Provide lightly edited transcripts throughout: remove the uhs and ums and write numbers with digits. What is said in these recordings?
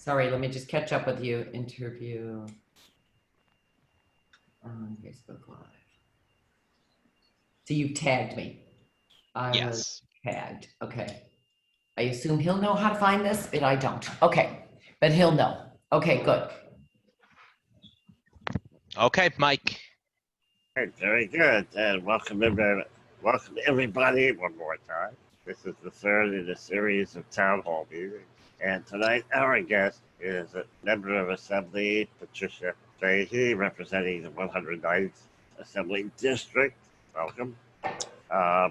Sorry, let me just catch up with you. Interview on Facebook Live. So you tagged me. I was Yes. tagged. Okay. I assume he'll know how to find this, but I don't. Okay. But he'll know. Okay, good. Okay, Mike. Right, very good. And welcome everybody one more time. This is the third in a series of town hall meetings. And tonight our guest is a member of Assembly, Patricia Fahy, representing the 109th Assembly District. Welcome.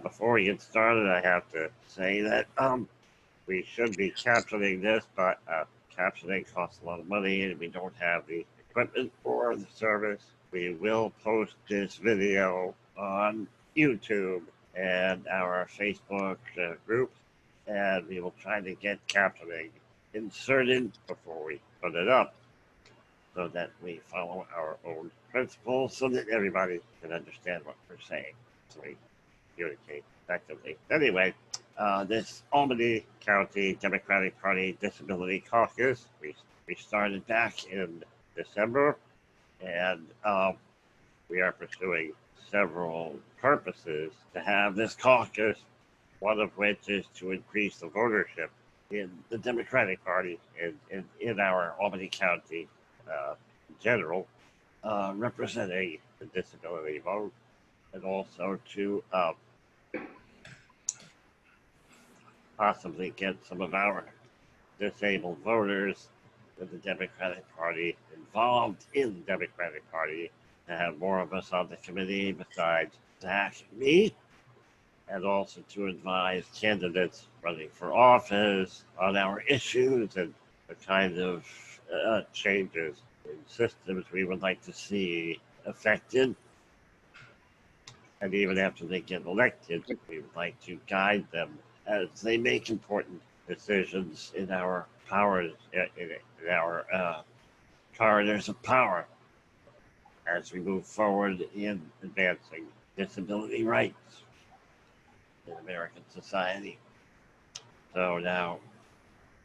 Before we get started, I have to say that we should be captioning this, but captioning costs a lot of money and we don't have the equipment or the service. We will post this video on YouTube and our Facebook group, and we will try to get captioning inserted before we put it up so that we follow our own principles so that everybody can understand what we're saying so we communicate effectively. Anyway, this Albany County Democratic Party Disability Caucus, we started back in December, and we are pursuing several purposes to have this caucus, one of which is to increase the votership in the Democratic Party and in our Albany County in general, representing the disability vote, and also to possibly get some of our disabled voters in the Democratic Party involved in the Democratic Party, to have more of us on the committee besides Zach and me, and also to advise candidates running for office on our issues and the kind of changes in systems we would like to see affected. And even after they get elected, we would like to guide them as they make important decisions in our powers, in our corridors of power, as we move forward in advancing disability rights in American society. So now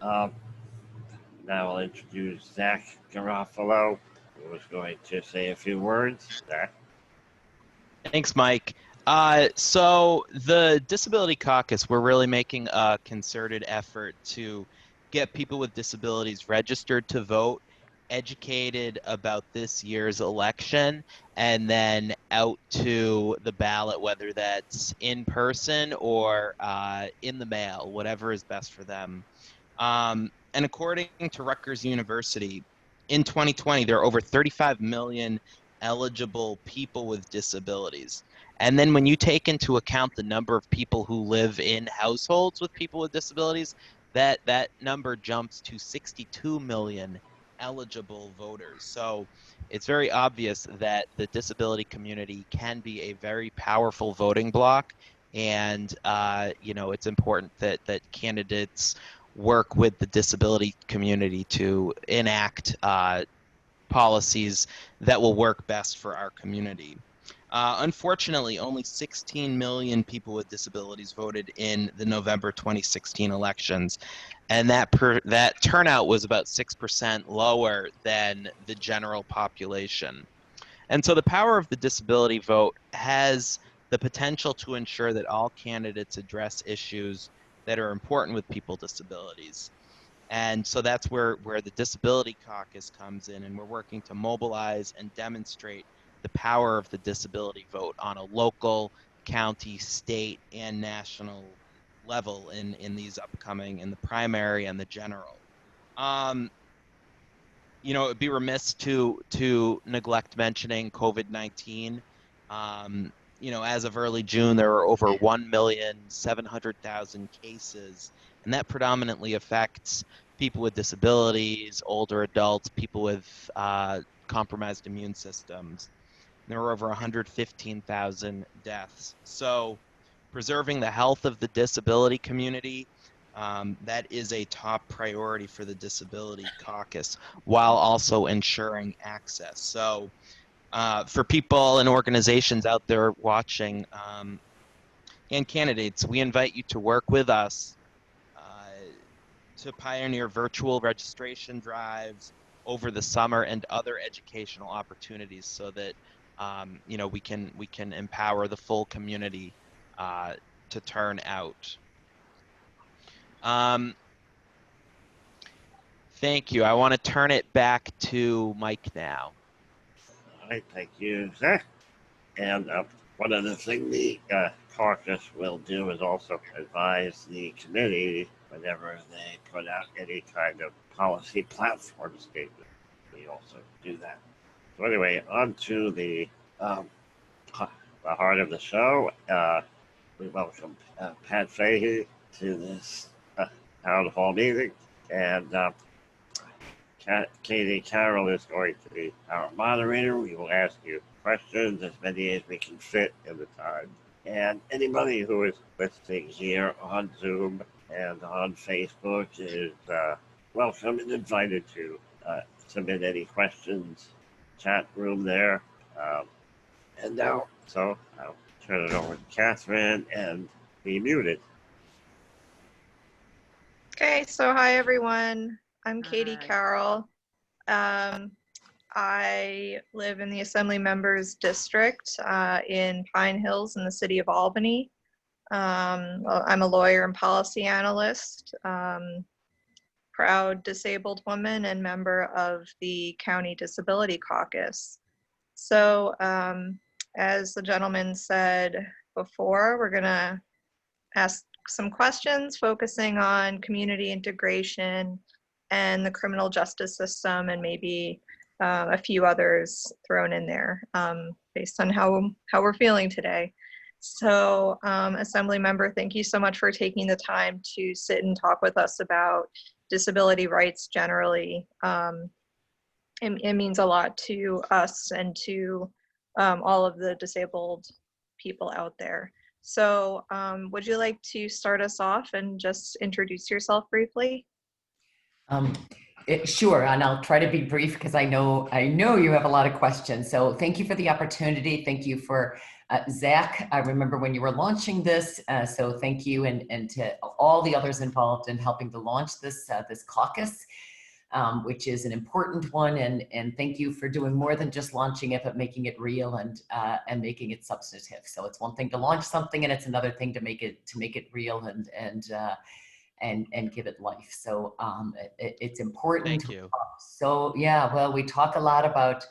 I'll introduce Zach Garofalo, who is going to say a few words. Zach. Thanks, Mike. So the Disability Caucus, we're really making a concerted effort to get people with disabilities registered to vote, educated about this year's election, and then out to the ballot, whether that's in person or in the mail, whatever is best for them. And according to Rutgers University, in 2020, there are over 35 million eligible people with disabilities. And then when you take into account the number of people who live in households with people with disabilities, that number jumps to 62 million eligible voters. So it's very obvious that the disability community can be a very powerful voting bloc. And, it's important that candidates work with the disability community to enact policies that will work best for our community. Unfortunately, only 16 million people with disabilities voted in the November 2016 elections, and that turnout was about 6% lower than the general population. And so the power of the disability vote has the potential to ensure that all candidates address issues that are important with people with disabilities. And so that's where the Disability Caucus comes in, and we're working to mobilize and demonstrate the power of the disability vote on a local, county, state, and national level in these upcoming, in the primary and the general. It would be remiss to neglect mentioning COVID-19. As of early June, there were over 1,700,000 cases, and that predominantly affects people with disabilities, older adults, people with compromised immune systems. There were over 115,000 deaths. So preserving the health of the disability community, that is a top priority for the Disability Caucus, while also ensuring access. So for people and organizations out there watching, and candidates, we invite you to work with us to pioneer virtual registration drives over the summer and other educational opportunities so that you know, we can empower the full community to turn out. Thank you. I want to turn it back to Mike now. All right, thank you, Zach. And one other thing the caucus will do is also advise the committee whenever they put out any kind of policy platform statement. We also do that. So anyway, on to the heart of the show. We welcome Pat Fahy to this town hall meeting, and Katy Carroll is going to be our moderator. We will ask you questions, as many as we can fit in the time. And anybody who is listening here on Zoom and on Facebook is welcome and invited to submit any questions. Chat room there. And now, so I'll turn it over to Catherine and be muted. Okay, so hi everyone. I'm Katy Hi. Carroll. I live in the Assemblymembers district in Pine Hills in the city of Albany. I'm a lawyer and policy analyst, proud disabled woman and member of the County Disability Caucus. So as the gentleman said before, we're gonna ask some questions focusing on community integration and the criminal justice system, and maybe a few others thrown in there based on how we're feeling today. So Assemblymember, thank you so much for taking the time to sit and talk with us about disability rights generally. It means a lot to us and to all of the disabled people out there. So would you like to start us off and just introduce yourself briefly? Sure, and I'll try to be brief because I know you have a lot of questions. So thank you for the opportunity. Thank you for Zach. I remember when you were launching this, so thank you, and to all the others involved in helping to launch this this caucus, which is an important one. And thank you for doing more than just launching it, but making it real and making it substantive. So it's one thing to launch something, and it's another thing to make it real and give it life. So it's important. Thank you. So yeah, well, we talk a lot about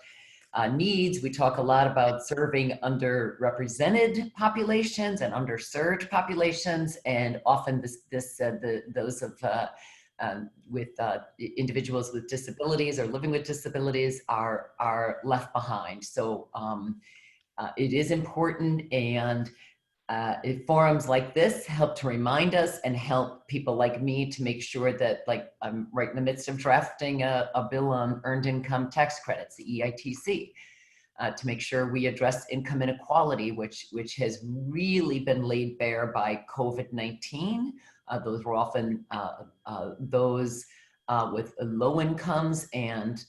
needs. We talk a lot about serving underrepresented populations and underserved populations, and often those of with individuals with disabilities or living with disabilities are left behind. So it is important, and forums like this help to remind us and help people like me to make sure that, like, I'm right in the midst of drafting a bill on earned income tax credits, the EITC, to make sure we address income inequality, which has really been laid bare by COVID-19. Those were often those with low incomes and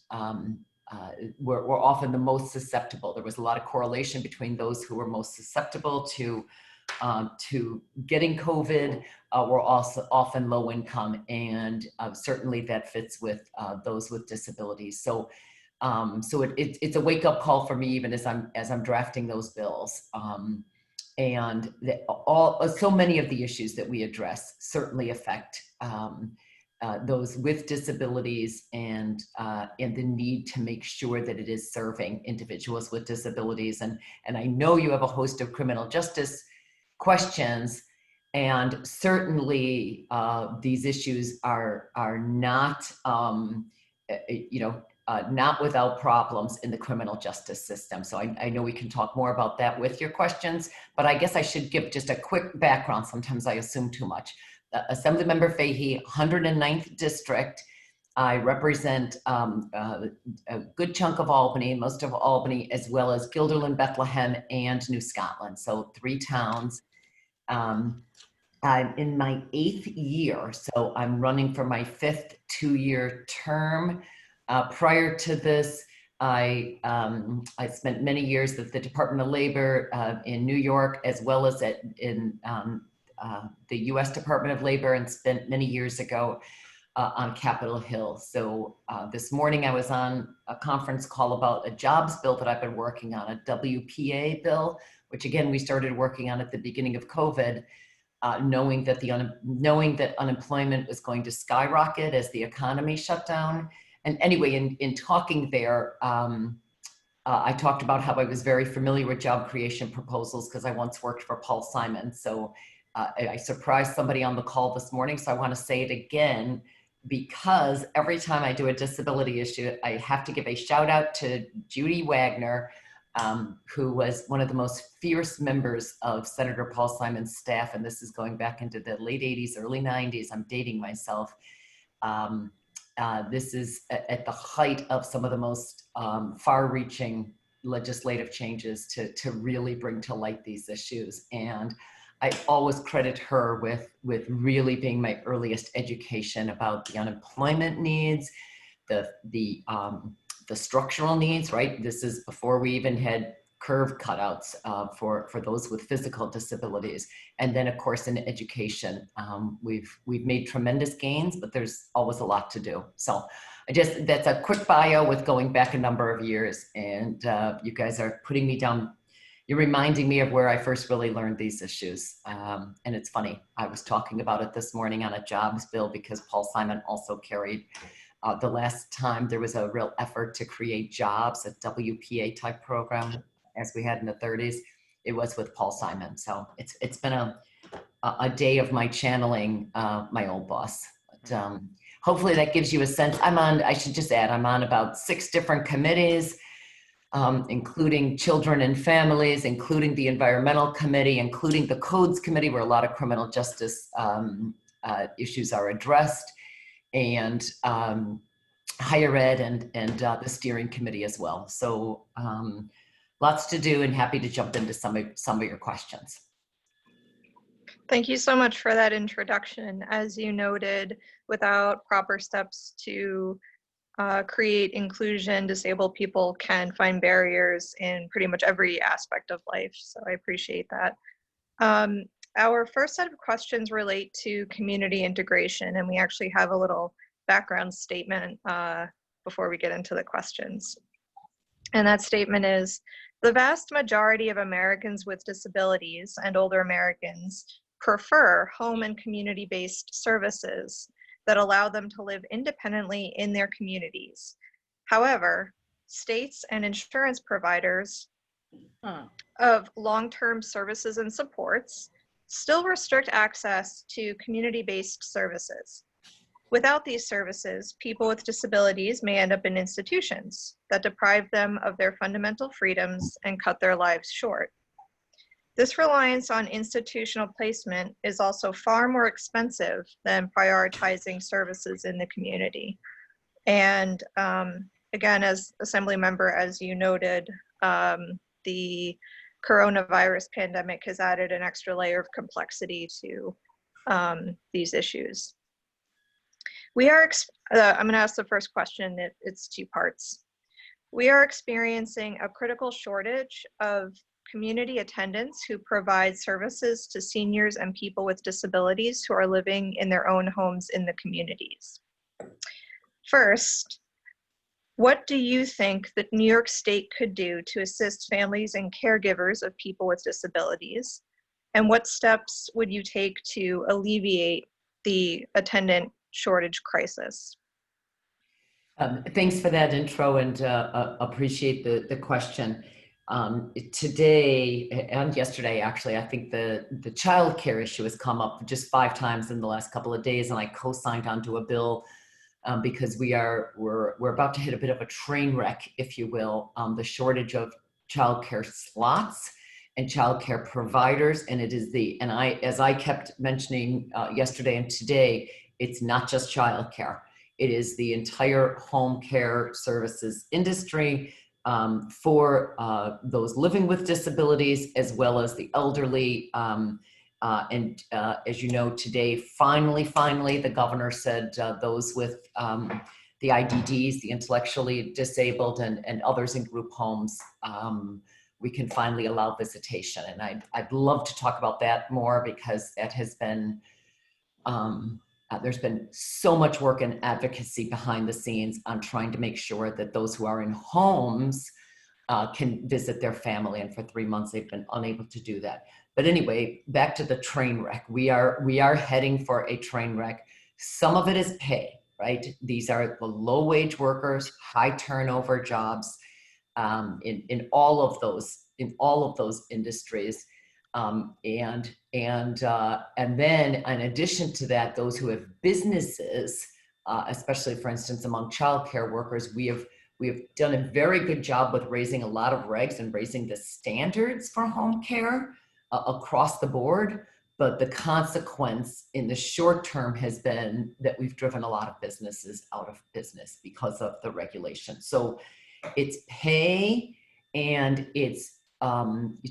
were often the most susceptible. There was a lot of correlation between those who were most susceptible to getting COVID, were also often low income, and certainly that fits with those with disabilities. So it's a wake-up call for me, even as I'm drafting those bills. And so many of the issues that we address certainly affect those with disabilities, and the need to make sure that it is serving individuals with disabilities. And I know you have a host of criminal justice questions, and certainly these issues are not not without problems in the criminal justice system. So I know we can talk more about that with your questions, but I guess I should give just a quick background. Sometimes I assume too much. Assemblymember Fahy, 109th District. I represent a good chunk of Albany, most of Albany, as well as Guilderland, Bethlehem, and New Scotland. So 3 towns. I'm in my 8th year, so I'm running for my 5th 2-year term. Prior to this, I spent many years at the Department of Labor in New York, as well as in the U.S. Department of Labor, and spent many years ago on Capitol Hill. So this morning I was on a conference call about a jobs bill that I've been working on, a WPA bill, which again, we started working on at the beginning of COVID, knowing that unemployment was going to skyrocket as the economy shut down. And anyway, in talking there, I talked about how I was very familiar with job creation proposals because I once worked for Paul Simon. So I surprised somebody on the call this morning. So I want to say it again, because every time I do a disability issue, I have to give a shout out to Judy Wagner, who was one of the most fierce members of Senator Paul Simon's staff. And this is going back into the late 80s, early 90s. I'm dating myself. This is at the height of some of the most far-reaching legislative changes to really bring to light these issues. And I always credit her with really being my earliest education about the unemployment needs, the structural needs, right? This is before we even had curve cutouts for those with physical disabilities. And then of course in education, we've made tremendous gains, but there's always a lot to do. So that's a quick bio with going back a number of years, and you guys are putting me down. You're reminding me of where I first really learned these issues. And it's funny, I was talking about it this morning on a jobs bill because Paul Simon also carried the last time there was a real effort to create jobs, a WPA type program, as we had in the 30s, it was with Paul Simon. So it's been a day of my channeling my old boss. But, hopefully that gives you a sense. I should just add, I'm on about 6 different committees, including children and families, including the environmental committee, including the codes committee, where a lot of criminal justice issues are addressed, and higher ed and the steering committee as well. So lots to do, and happy to jump into some of your questions. Thank you so much for that introduction. As you noted, without proper steps to create inclusion, disabled people can find barriers in pretty much every aspect of life. So I appreciate that. Our first set of questions relate to community integration, and we actually have a little background statement before we get into the questions. And that statement is, the vast majority of Americans with disabilities and older Americans prefer home and community-based services that allow them to live independently in their communities. However, states and insurance providers of long-term services and supports still restrict access to community-based services. Without these services, people with disabilities may end up in institutions that deprive them of their fundamental freedoms and cut their lives short. This reliance on institutional placement is also far more expensive than prioritizing services in the community. And again, as Assemblymember, as you noted, the coronavirus pandemic has added an extra layer of complexity to these issues. I'm gonna ask the first question, it's 2 parts. We are experiencing a critical shortage of community attendants who provide services to seniors and people with disabilities who are living in their own homes in the communities. First, what do you think that New York State could do to assist families and caregivers of people with disabilities? And what steps would you take to alleviate the attendant shortage crisis? Thanks for that intro, and appreciate the question. Today and yesterday, actually, I think the child care issue has come up just 5 times in the last couple of days, and I co-signed onto a bill because we're about to hit a bit of a train wreck, if you will, the shortage of child care slots and child care providers. And as I kept mentioning yesterday and today, it's not just child care. It is the entire home care services industry for those living with disabilities, as well as the elderly. As you know, today, finally, the governor said those with the IDDs, the intellectually disabled, and others in group homes, we can finally allow visitation. And I'd love to talk about that more, because that has been There's been so much work and advocacy behind the scenes on trying to make sure that those who are in homes can visit their family. And for 3 months, they've been unable to do that. But anyway, back to the train wreck. We are heading for a train wreck. Some of it is pay, right? These are the low wage workers, high turnover jobs in all of those industries. And then in addition to that, those who have businesses, especially for instance, among childcare workers, we have done a very good job with raising a lot of regs and raising the standards for home care across the board. But the consequence in the short term has been that we've driven a lot of businesses out of business because of the regulation. So it's pay, and it's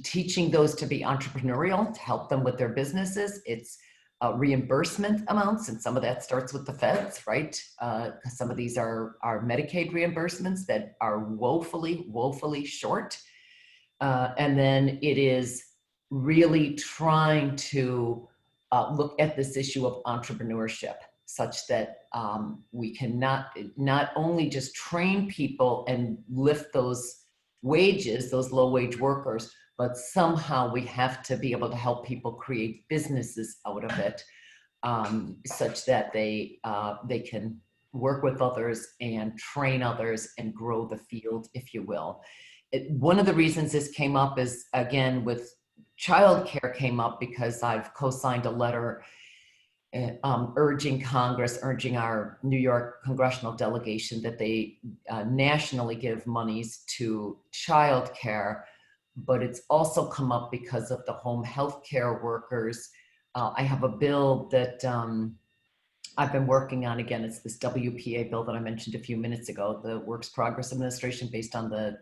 teaching those to be entrepreneurial, to help them with their businesses. It's reimbursement amounts, and some of that starts with the feds, right? Some of these are Medicaid reimbursements that are woefully short. And then it is really trying to look at this issue of entrepreneurship, such that we can not only just train people and lift those wages, those low wage workers, but somehow we have to be able to help people create businesses out of it, such that they can work with others and train others and grow the field, if you will. One of the reasons this came up is, again, with childcare came up because I've co-signed a letter urging Congress, urging our New York congressional delegation that they nationally give monies to childcare. But it's also come up because of the home health care workers. I have a bill that I've been working on. Again, it's this WPA bill that I mentioned a few minutes ago, the Works Progress Administration, based on the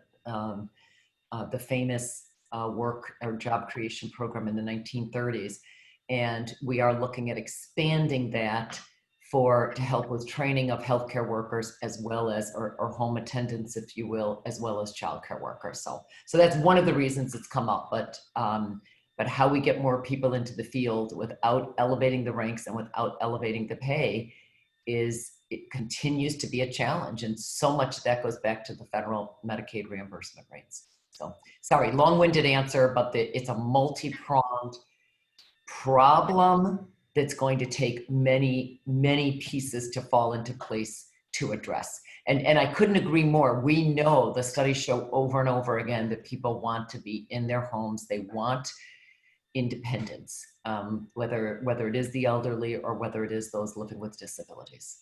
famous work or job creation program in the 1930s. And we are looking at expanding that to help with training of healthcare workers, as well as, or home attendants, if you will, as well as childcare workers. So that's one of the reasons it's come up. But how we get more people into the field without elevating the ranks and without elevating the pay it continues to be a challenge. And so much of that goes back to the federal Medicaid reimbursement rates. So sorry, long-winded answer, but it's a multi-pronged problem that's going to take many pieces to fall into place to address. And I couldn't agree more. We know, the studies show over and over again, that people want to be in their homes. They want independence, whether it is the elderly or whether it is those living with disabilities.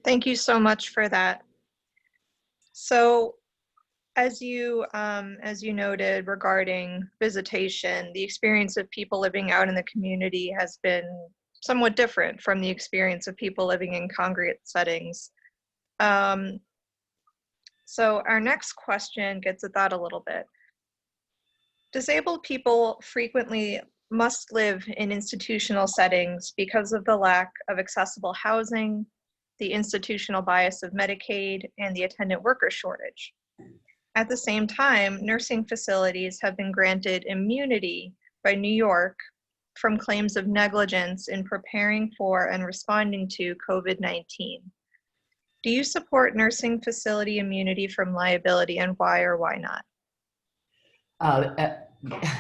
Thank you so much for that. So, as you noted regarding visitation, the experience of people living out in the community has been somewhat different from the experience of people living in congregate settings. So our next question gets at that a little bit. Disabled people frequently must live in institutional settings because of the lack of accessible housing, the institutional bias of Medicaid, and the attendant worker shortage. At the same time, nursing facilities have been granted immunity by New York from claims of negligence in preparing for and responding to COVID-19. Do you support nursing facility immunity from liability, and why or why not?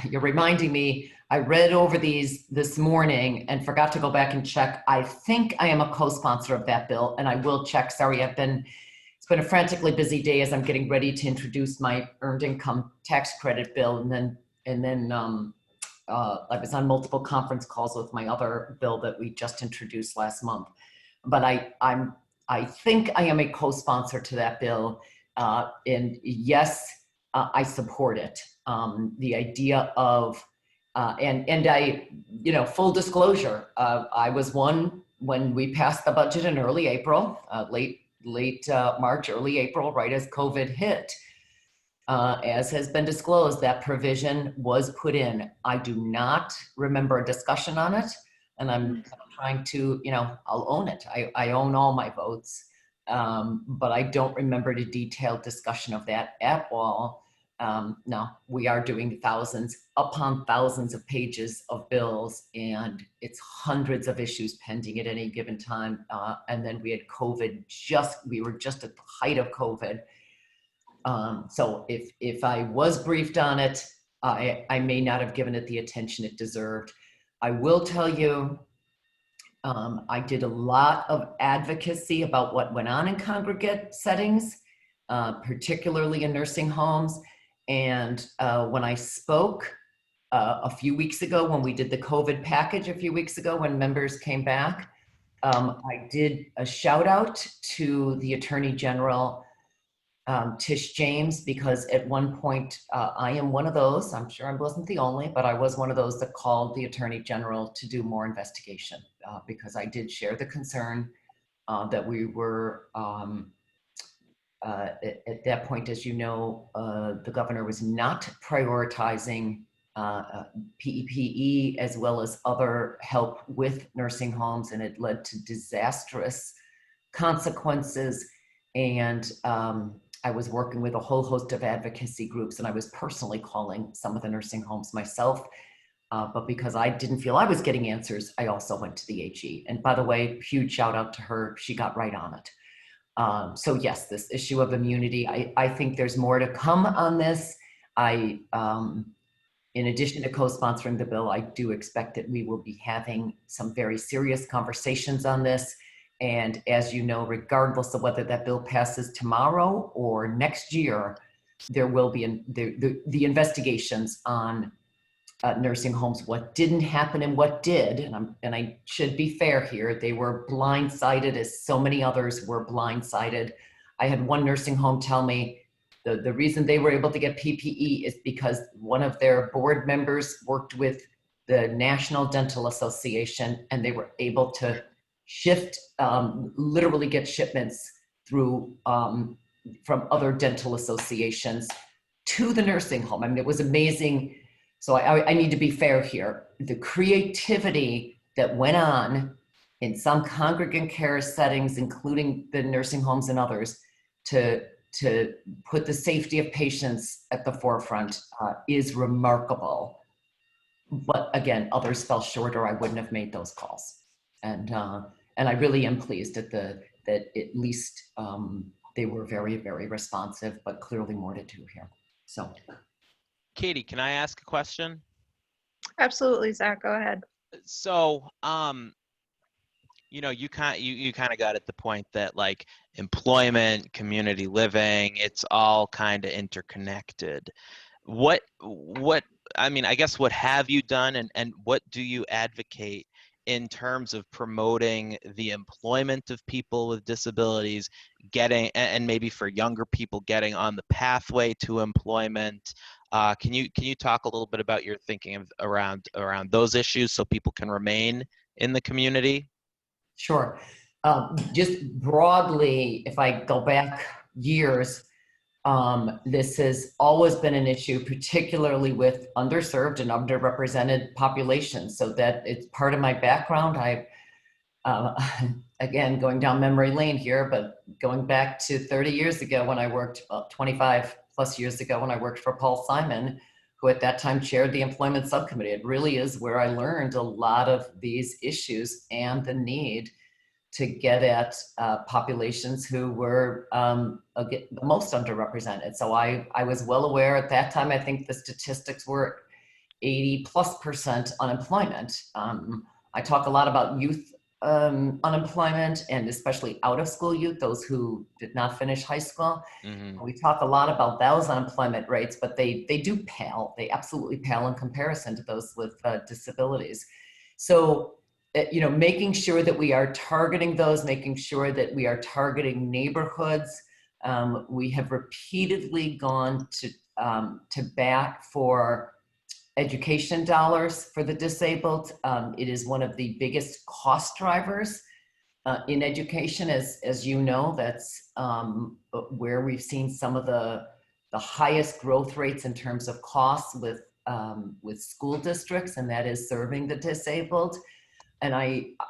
You're reminding me, I read over these this morning and forgot to go back and check. I think I am a co-sponsor of that bill, and I will check. Sorry, it's been a frantically busy day as I'm getting ready to introduce my earned income tax credit bill, and then I was on multiple conference calls with my other bill that we just introduced last month. But I think I am a co-sponsor to that bill, and yes, I support it. The idea of and I, full disclosure, I was one when we passed the budget in early April, late March, early April, right as COVID hit. As has been disclosed, that provision was put in. I do not remember a discussion on it, and I'm trying to, I'll own it. I own all my votes, but I don't remember the detailed discussion of that at all. no, we are doing thousands upon thousands of pages of bills, and it's hundreds of issues pending at any given time. And then we had COVID, we were just at the height of COVID. So if I was briefed on it, I may not have given it the attention it deserved. I will tell you, I did a lot of advocacy about what went on in congregate settings, particularly in nursing homes. And when I spoke a few weeks ago, when we did the COVID package a few weeks ago, when members came back, I did a shout out to the Attorney General, Tish James, because at one point I am one of those, I'm sure I wasn't the only, but I was one of those that called the Attorney General to do more investigation, because I did share the concern that we were, at that point, as you know, the governor was not prioritizing PEPE as well as other help with nursing homes, and it led to disastrous consequences. And I was working with a whole host of advocacy groups, and I was personally calling some of the nursing homes myself. But because I didn't feel I was getting answers, I also went to the AG. And by the way, huge shout out to her. She got right on it. So yes, this issue of immunity, I think there's more to come on this. In addition to co-sponsoring the bill, I do expect that we will be having some very serious conversations on this. And as you know, regardless of whether that bill passes tomorrow or next year, there will be the investigations on nursing homes, what didn't happen and what did. And I should be fair here. They were blindsided, as so many others were blindsided. I had one nursing home tell me the reason they were able to get PPE is because one of their board members worked with the National Dental Association, and they were able to shift, literally get shipments through from other dental associations to the nursing home. I mean, it was amazing. So I need to be fair here. The creativity that went on in some congregate care settings, including the nursing homes and others, to put the safety of patients at the forefront is remarkable. But again, others fell short, or I wouldn't have made those calls. And I really am pleased that at least they were very, very responsive, but clearly more to do here. So. Katy, can I ask a question? Absolutely, Zach, go ahead. So, you know, you kind of got at the point that like employment, community living, it's all kind of interconnected. What I mean, I guess what have you done, and what do you advocate in terms of promoting the employment of people with disabilities, getting, and maybe for younger people, getting on the pathway to employment? Can you talk a little bit about your thinking around those issues so people can remain in the community? Sure. Just broadly, if I go back years, this has always been an issue, particularly with underserved and underrepresented populations. So that it's part of my background. Again, going down memory lane here, but going back to 30 years ago when I worked, 25 plus years ago when I worked for Paul Simon, who at that time chaired the employment subcommittee. It really is where I learned a lot of these issues and the need to get at populations who were the most underrepresented. So I was well aware at that time. I think the statistics were 80+% unemployment. I talk a lot about youth unemployment, and especially out of school youth, those who did not finish high school. Mm-hmm. We talk a lot about those unemployment rates, but they do pale. They absolutely pale in comparison to those with disabilities. So, you know, making sure that we are targeting those, making sure that we are targeting neighborhoods. We have repeatedly gone to bat for education dollars for the disabled. It is one of the biggest cost drivers in education, as you know. That's where we've seen some of the highest growth rates in terms of costs with school districts, and that is serving the disabled. And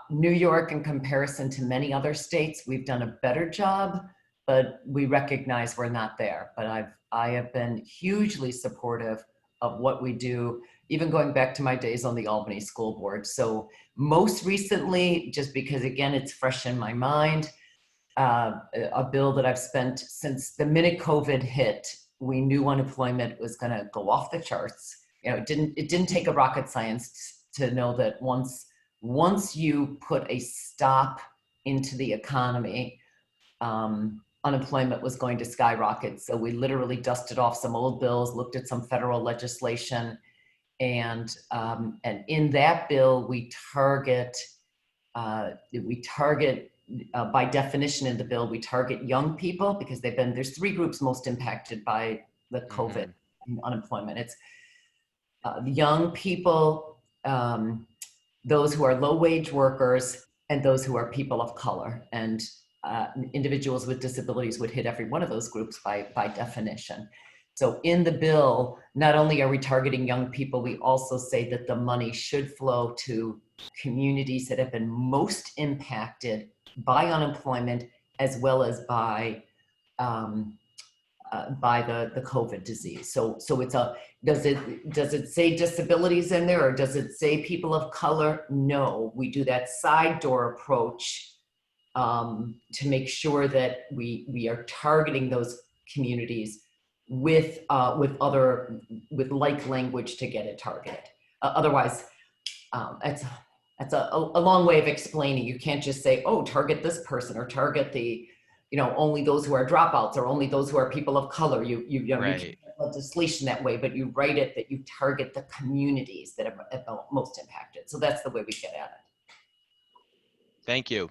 New York, in comparison to many other states, we've done a better job, but we recognize we're not there. But I have been hugely supportive of what we do, even going back to my days on the Albany School Board. So most recently, just because again, it's fresh in my mind, a bill that I've spent since the minute COVID hit, we knew unemployment was going to go off the charts. You know, it didn't take a rocket science to know that once you put a stop into the economy, unemployment was going to skyrocket. So we literally dusted off some old bills, looked at some federal legislation, and in that bill we target by definition in the bill, we target young people because there's three groups most impacted by the COVID unemployment. It's young people, those who are low-wage workers, and those who are people of color. And individuals with disabilities would hit every one of those groups by definition. So in the bill, not only are we targeting young people, we also say that the money should flow to communities that have been most impacted by unemployment, as well as by the COVID disease. So it's does it say disabilities in there, or does it say people of color? No, we do that side door approach to make sure that we are targeting those communities with like language to get it targeted. Otherwise, that's a long way of explaining. You can't just say, oh, target this person, or target the, only those who are dropouts, or only those who are people of color. You Right. can't have legislation that way, but you write it that you target the communities that are most impacted. So that's the way we get at it. Thank you.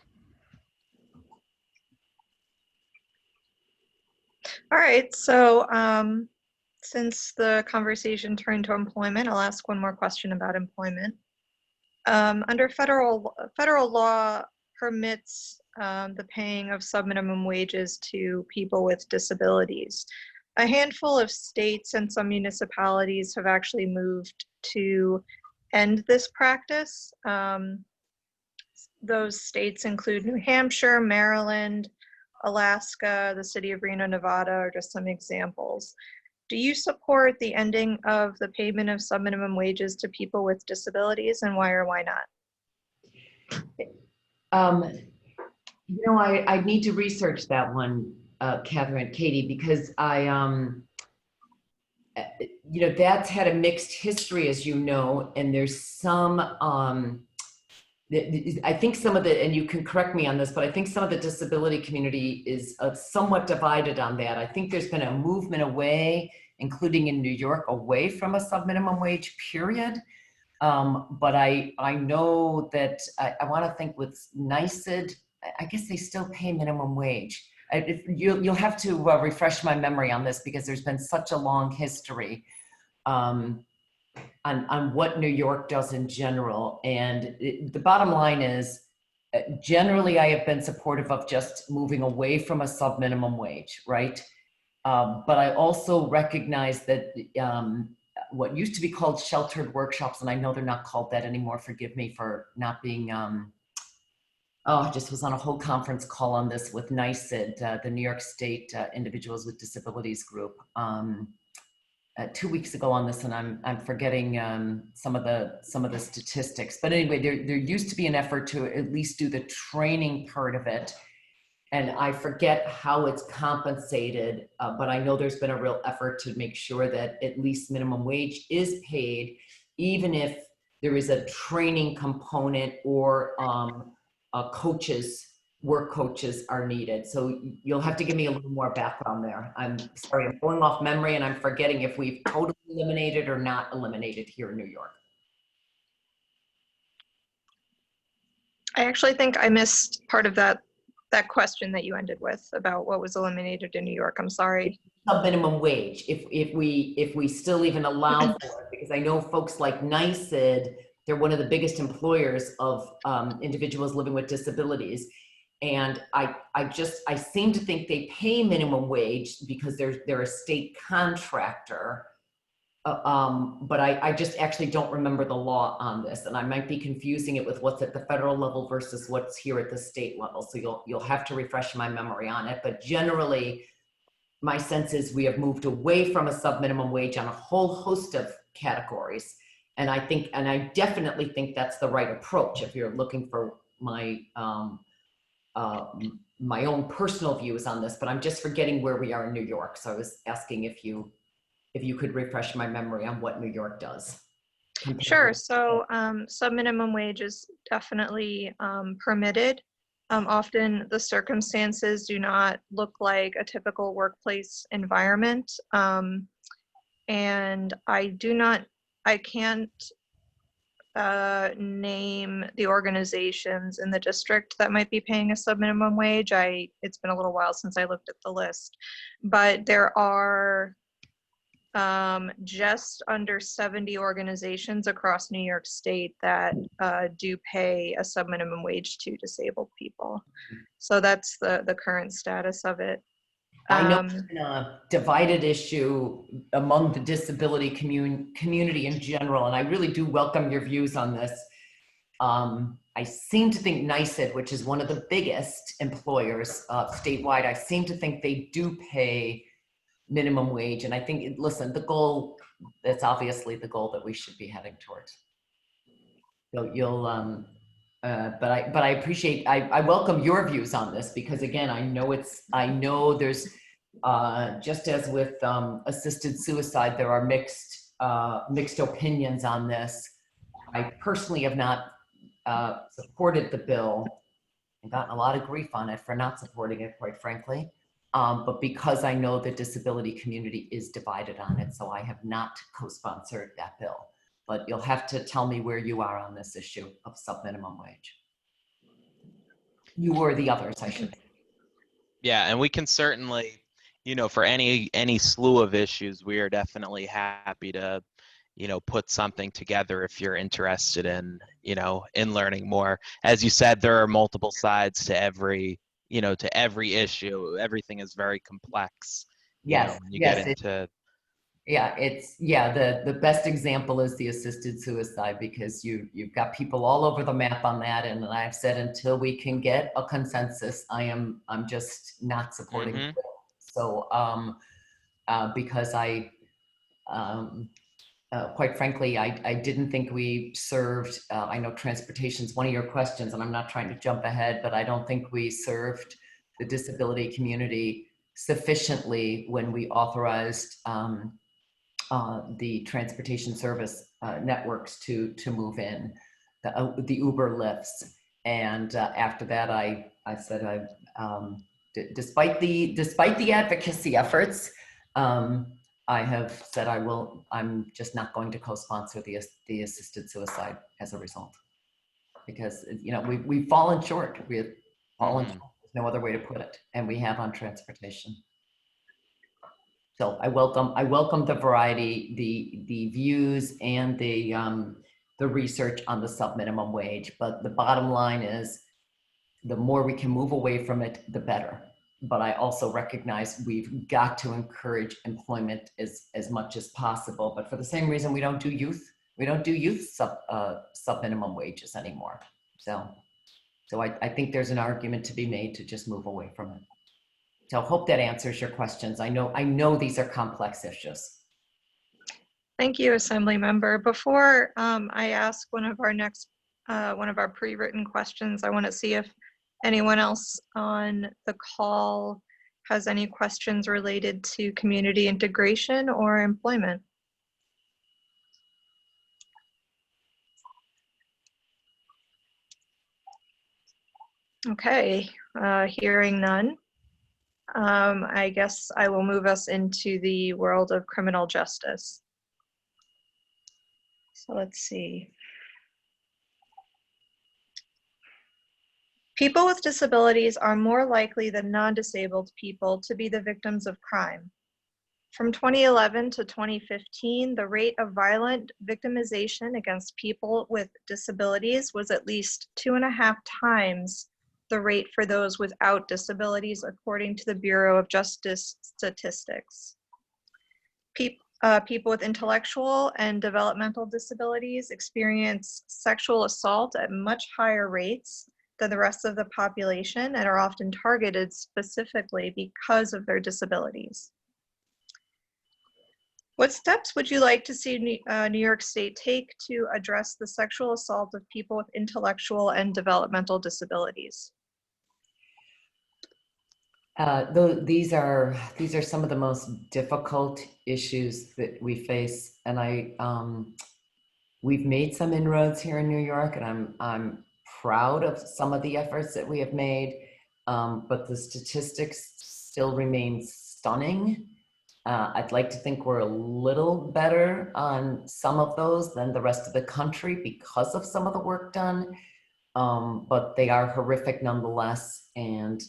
All right, so since the conversation turned to employment, I'll ask one more question about employment. Under federal law permits the paying of subminimum wages to people with disabilities. A handful of states and some municipalities have actually moved to end this practice. Those states include New Hampshire, Maryland, Alaska, the city of Reno, Nevada, are just some examples. Do you support the ending of the payment of subminimum wages to people with disabilities, and why or why not? I need to research that one, Catherine, Katy, because that's had a mixed history, as you know, and there's some, I think some of the, and you can correct me on this, but I think some of the disability community is somewhat divided on that. I think there's been a movement away, including in New York, away from a subminimum wage period. But I know that I want to think with NYSED, I guess they still pay minimum wage. You'll have to refresh my memory on this, because there's been such a long history on what New York does in general. And the bottom line is, generally, I have been supportive of just moving away from a subminimum wage, right? But I also recognize that what used to be called sheltered workshops, and I know they're not called that anymore, forgive me for not being, I just was on a whole conference call on this with NYSED, the New York State Individuals with Disabilities Group, 2 weeks ago on this, and I'm forgetting some of the statistics. But anyway, there used to be an effort to at least do the training part of it, and I forget how it's compensated, but I know there's been a real effort to make sure that at least minimum wage is paid, even if there is a training component or work coaches are needed. So you'll have to give me a little more background there. I'm sorry, I'm going off memory, and I'm forgetting if we've totally eliminated or not eliminated here in New York. I actually think I missed part of that question that you ended with about what was eliminated in New York. I'm sorry. Minimum wage, if we still even allow for it, because I know folks like NYSED, they're one of the biggest employers of individuals living with disabilities. And I seem to think they pay minimum wage because they're a state contractor. But I just actually don't remember the law on this, and I might be confusing it with what's at the federal level versus what's here at the state level. So you'll have to refresh my memory on it. But generally, my sense is we have moved away from a sub-minimum wage on a whole host of categories. And I definitely think that's the right approach if you're looking for my my own personal views on this, but I'm just forgetting where we are in New York. So I was asking if you could refresh my memory on what New York does. Sure. So sub-minimum wage is definitely permitted. Often the circumstances do not look like a typical workplace environment. And I can't name the organizations in the district that might be paying a sub-minimum wage. It's been a little while since I looked at the list, but there are just under 70 organizations across New York State that do pay a sub-minimum wage to disabled people. So that's the current status of it. I know it's been a divided issue among the disability community in general, and I really do welcome your views on this. I seem to think NYSED, which is one of the biggest employers statewide, I seem to think they do pay minimum wage. And I think, listen, the goal, that's obviously the goal that we should be heading towards. So but I appreciate, I welcome your views on this, because again, I know there's, just as with assisted suicide, there are mixed opinions on this. I personally have not supported the bill and gotten a lot of grief on it for not supporting it, quite frankly. But because I know the disability community is divided on it, so I have not co-sponsored that bill. But you'll have to tell me where you are on this issue of sub-minimum wage. You or the others, I should say. Yeah, and we can certainly, for any slew of issues, we are definitely happy to, put something together if you're interested in, in learning more. As you said, there are multiple sides to every issue. Everything is very complex. Yes, When you yes, get into. The best example is the assisted suicide, because you've got people all over the map on that, and I've said until we can get a consensus, I'm just not supporting the bill. So because quite frankly, I didn't think we served, I know transportation is one of your questions, and I'm not trying to jump ahead, but I don't think we served the disability community sufficiently when we authorized the transportation service networks to move in, the Uber Lyfts. And after that, I said, despite the advocacy efforts, I have said I'm just not going to co-sponsor the assisted suicide as a result, because we've fallen short. We've fallen short. There's no other way to put it, and we have on transportation. So I welcome the variety, the views, and the research on the sub-minimum wage. But the bottom line is, the more we can move away from it, the better. But I also recognize we've got to encourage employment as much as possible. But for the same reason, we don't do youth sub-minimum wages anymore. So I think there's an argument to be made to just move away from it. So I hope that answers your questions. I know these are complex issues. Thank you, Assemblymember. Before I ask one of our pre-written questions, I want to see if anyone else on the call has any questions related to community integration or employment. Okay, hearing none. I guess I will move us into the world of criminal justice. So let's see. People with disabilities are more likely than non-disabled people to be the victims of crime. From 2011 to 2015, the rate of violent victimization against people with disabilities was at least 2.5 times the rate for those without disabilities, according to the Bureau of Justice Statistics. People with intellectual and developmental disabilities experience sexual assault at much higher rates than the rest of the population and are often targeted specifically because of their disabilities. What steps would you like to see New York State take to address the sexual assault of people with intellectual and developmental disabilities? These are some of the most difficult issues that we face, and we've made some inroads here in New York, and I'm proud of some of the efforts that we have made, but the statistics still remain stunning. I'd like to think we're a little better on some of those than the rest of the country because of some of the work done, but they are horrific nonetheless. And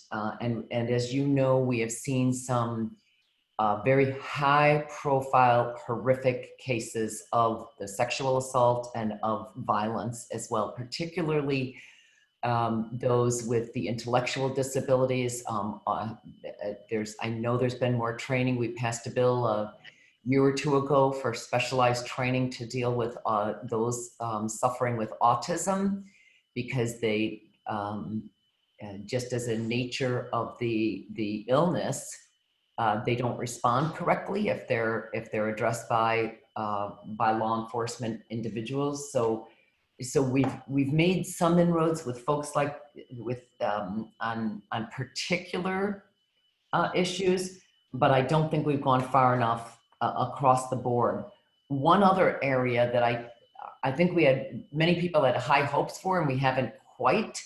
as you know, we have seen some very high-profile, horrific cases of the sexual assault and of violence as well, particularly those with the intellectual disabilities. I know there's been more training. We passed a bill a year or two ago for specialized training to deal with those suffering with autism, because they, just as a nature of the illness, they don't respond correctly if they're addressed by law enforcement individuals. So we've made some inroads with folks like on particular issues, but I don't think we've gone far enough across the board. One other area that I think we had many people had high hopes for, and we haven't quite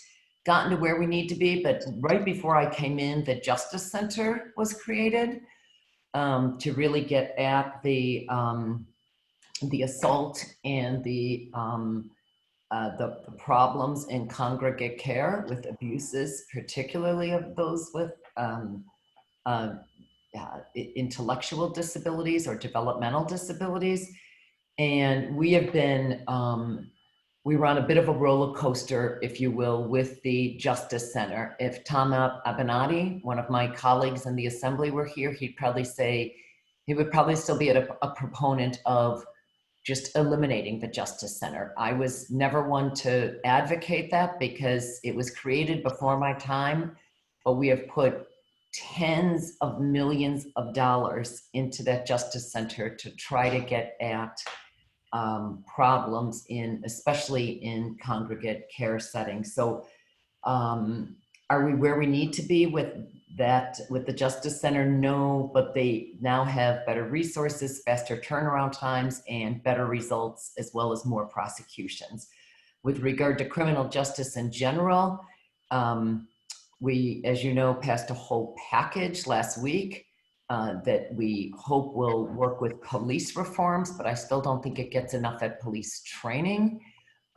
gotten to where we need to be, but right before I came in, the Justice Center was created to really get at the assault and the problems in congregate care with abuses, particularly of those with intellectual disabilities or developmental disabilities. And we have been, we were on a bit of a roller coaster, if you will, with the Justice Center. If Tom Abenati, one of my colleagues in the Assembly, were here, he'd probably say, he would probably still be a proponent of just eliminating the Justice Center. I was never one to advocate that because it was created before my time, but we have put tens of millions of dollars into that Justice Center to try to get at problems especially in congregate care settings. So are we where we need to be with the Justice Center? No, but they now have better resources, faster turnaround times, and better results, as well as more prosecutions. With regard to criminal justice in general, we, as you know, passed a whole package last week that we hope will work with police reforms, but I still don't think it gets enough at police training.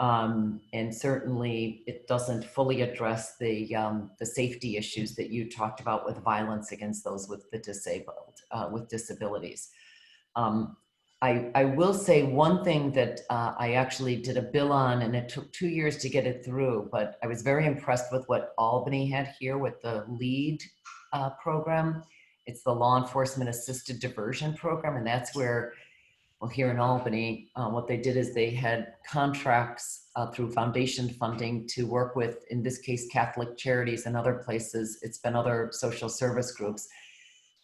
And certainly it doesn't fully address the safety issues that you talked about with violence against those with the disabled, with disabilities. I will say one thing that I actually did a bill on, and it took 2 years to get it through, but I was very impressed with what Albany had here with the LEAD program. It's the Law Enforcement Assisted Diversion Program, and that's where, well, here in Albany, what they did is they had contracts through foundation funding to work with, in this case, Catholic Charities and other places. It's been other social service groups.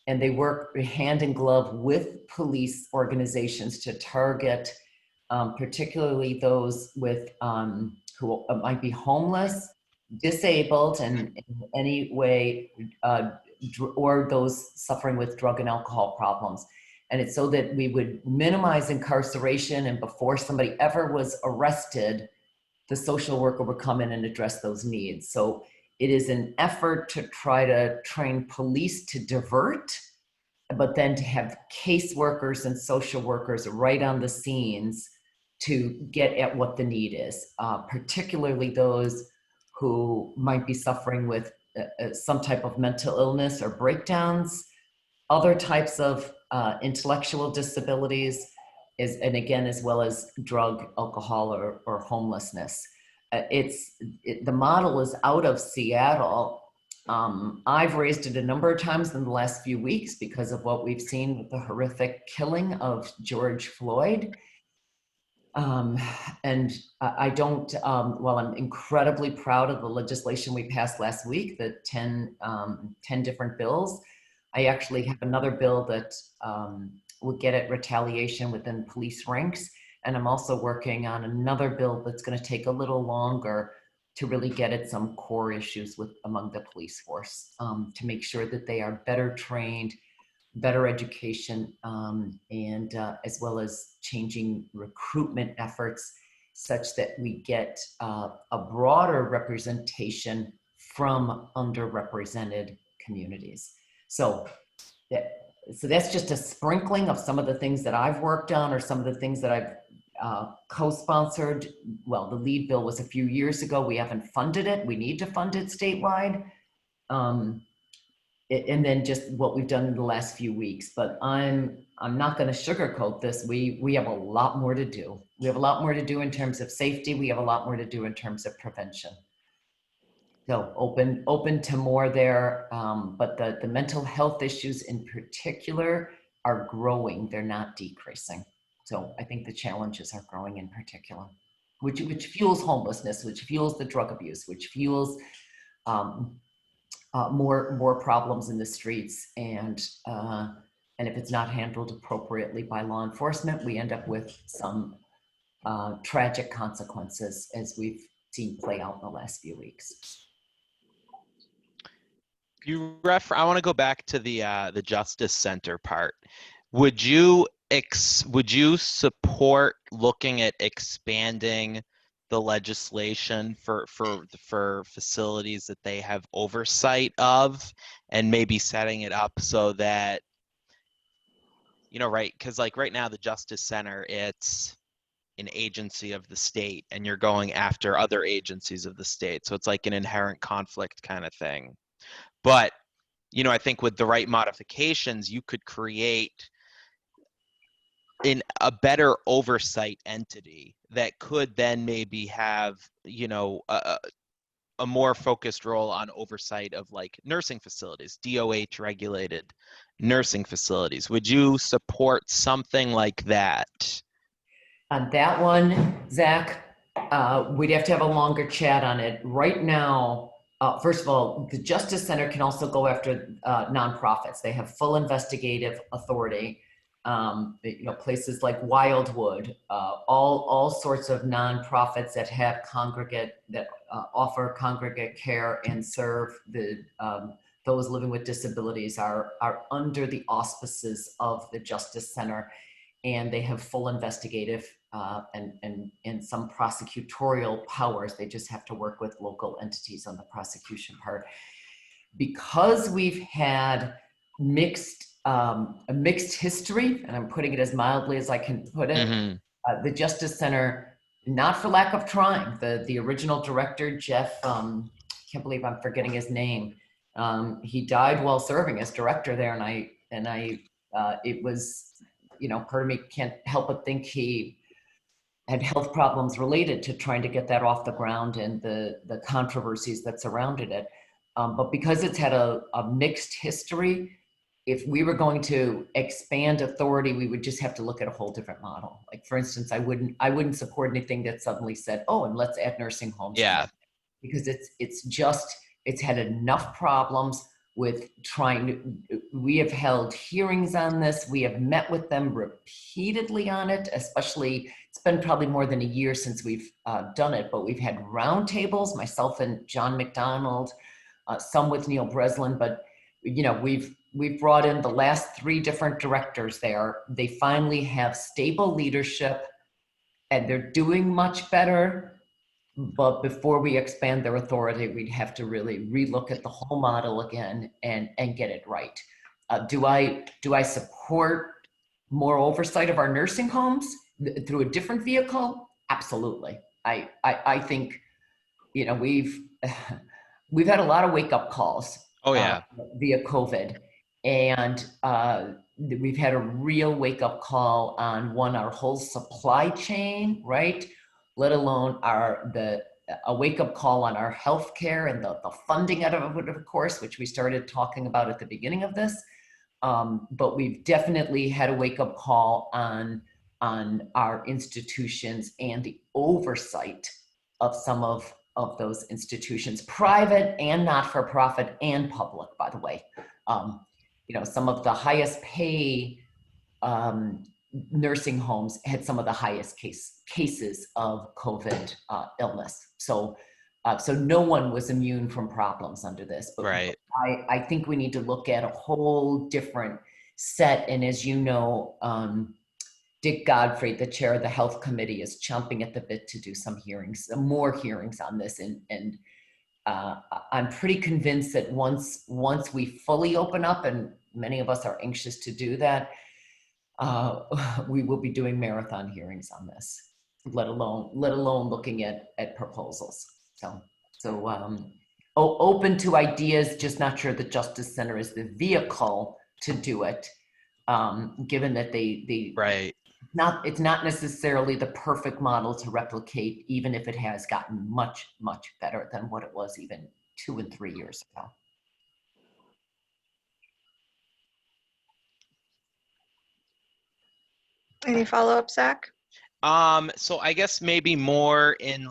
And they work hand in glove with police organizations to target particularly those with who might be homeless, disabled, and in any way, or those suffering with drug and alcohol problems. And it's so that we would minimize incarceration, and before somebody ever was arrested, the social worker would come in and address those needs. So it is an effort to try to train police to divert, but then to have caseworkers and social workers right on the scenes to get at what the need is, particularly those who might be suffering with some type of mental illness or breakdowns, other types of intellectual disabilities, and again, as well as drug, alcohol, or homelessness. The model is out of Seattle. I've raised it a number of times in the last few weeks because of what we've seen with the horrific killing of George Floyd. Um, and I don't, well, I'm incredibly proud of the legislation we passed last week, the 10 different bills. I actually have another bill that would get at retaliation within police ranks. And I'm also working on another bill that's going to take a little longer to really get at some core issues among the police force, to make sure that they are better trained, better education, and as well as changing recruitment efforts such that we get a broader representation from underrepresented communities. So that's just a sprinkling of some of the things that I've worked on, or some of the things that I've co-sponsored. Well, the lead bill was a few years ago. We haven't funded it. We need to fund it statewide. And then just what we've done in the last few weeks. But I'm not going to sugarcoat this. We have a lot more to do. We have a lot more to do in terms of safety. We have a lot more to do in terms of prevention. So open to more there. But the mental health issues in particular are growing. They're not decreasing. So I think the challenges are growing in particular, which fuels homelessness, which fuels the drug abuse, which fuels more problems in the streets. And if it's not handled appropriately by law enforcement, we end up with some tragic consequences, as we've seen play out in the last few weeks. I want to go back to the Justice Center part. Would you support looking at expanding the legislation for facilities that they have oversight of, and maybe setting it up so that, right? Because like right now, the Justice Center, it's an agency of the state, and you're going after other agencies of the state. So it's like an inherent conflict kind of thing. But, I think with the right modifications, you could create in a better oversight entity that could then maybe have, a more focused role on oversight of like nursing facilities, DOH regulated nursing facilities. Would you support something like that? On that one, Zach, we'd have to have a longer chat on it. Right now, first of all, the Justice Center can also go after nonprofits. They have full investigative authority. Places like Wildwood, all sorts of nonprofits that have offer congregate care and serve those living with disabilities are under the auspices of the Justice Center, and they have full investigative and some prosecutorial powers. They just have to work with local entities on the prosecution part. Because we've had a mixed history, and I'm putting it as mildly as I can put it. Mm-hmm. The Justice Center, not for lack of trying, the original director, Jeff, can't believe I'm forgetting his name. He died while serving as director there, and it was, part of me can't help but think he had health problems related to trying to get that off the ground, and the controversies that surrounded it. But because it's had a mixed history, if we were going to expand authority, we would just have to look at a whole different model. Like, for instance, I wouldn't support anything that suddenly said, oh, and let's add nursing homes. Yeah. Because it's had enough problems with we have held hearings on this. We have met with them repeatedly on it, especially, it's been probably more than a year since we've done it, but we've had roundtables, myself and John McDonald, some with Neil Breslin, but we've brought in the last 3 different directors there. They finally have stable leadership, and they're doing much better. But before we expand their authority, we'd have to really relook at the whole model again and get it right. Do I support more oversight of our nursing homes through a different vehicle? Absolutely. I think, we've had a lot of wake-up calls. Oh yeah. Via COVID. And we've had a real wake-up call on our whole supply chain, right? Let alone a wake-up call on our healthcare and the funding out of it, of course, which we started talking about at the beginning of this. But we've definitely had a wake-up call on on our institutions and the oversight of some of those institutions, private and not-for-profit and public, by the way. Some of the highest pay nursing homes had some of the highest cases of COVID illness. So no one was immune from problems under this. But Right. I think we need to look at a whole different set. And as you know, Dick Godfrey, the chair of the health committee, is chomping at the bit to do some more hearings on this. And I'm pretty convinced that once we fully open up, and many of us are anxious to do that, we will be doing marathon hearings on this, let alone looking at proposals. So open to ideas, just not sure the Justice Center is the vehicle to do it, given that they Right. it's not necessarily the perfect model to replicate, even if it has gotten much, much better than what it was even 2 and 3 years ago. Any follow-up, Zach? So I guess maybe more and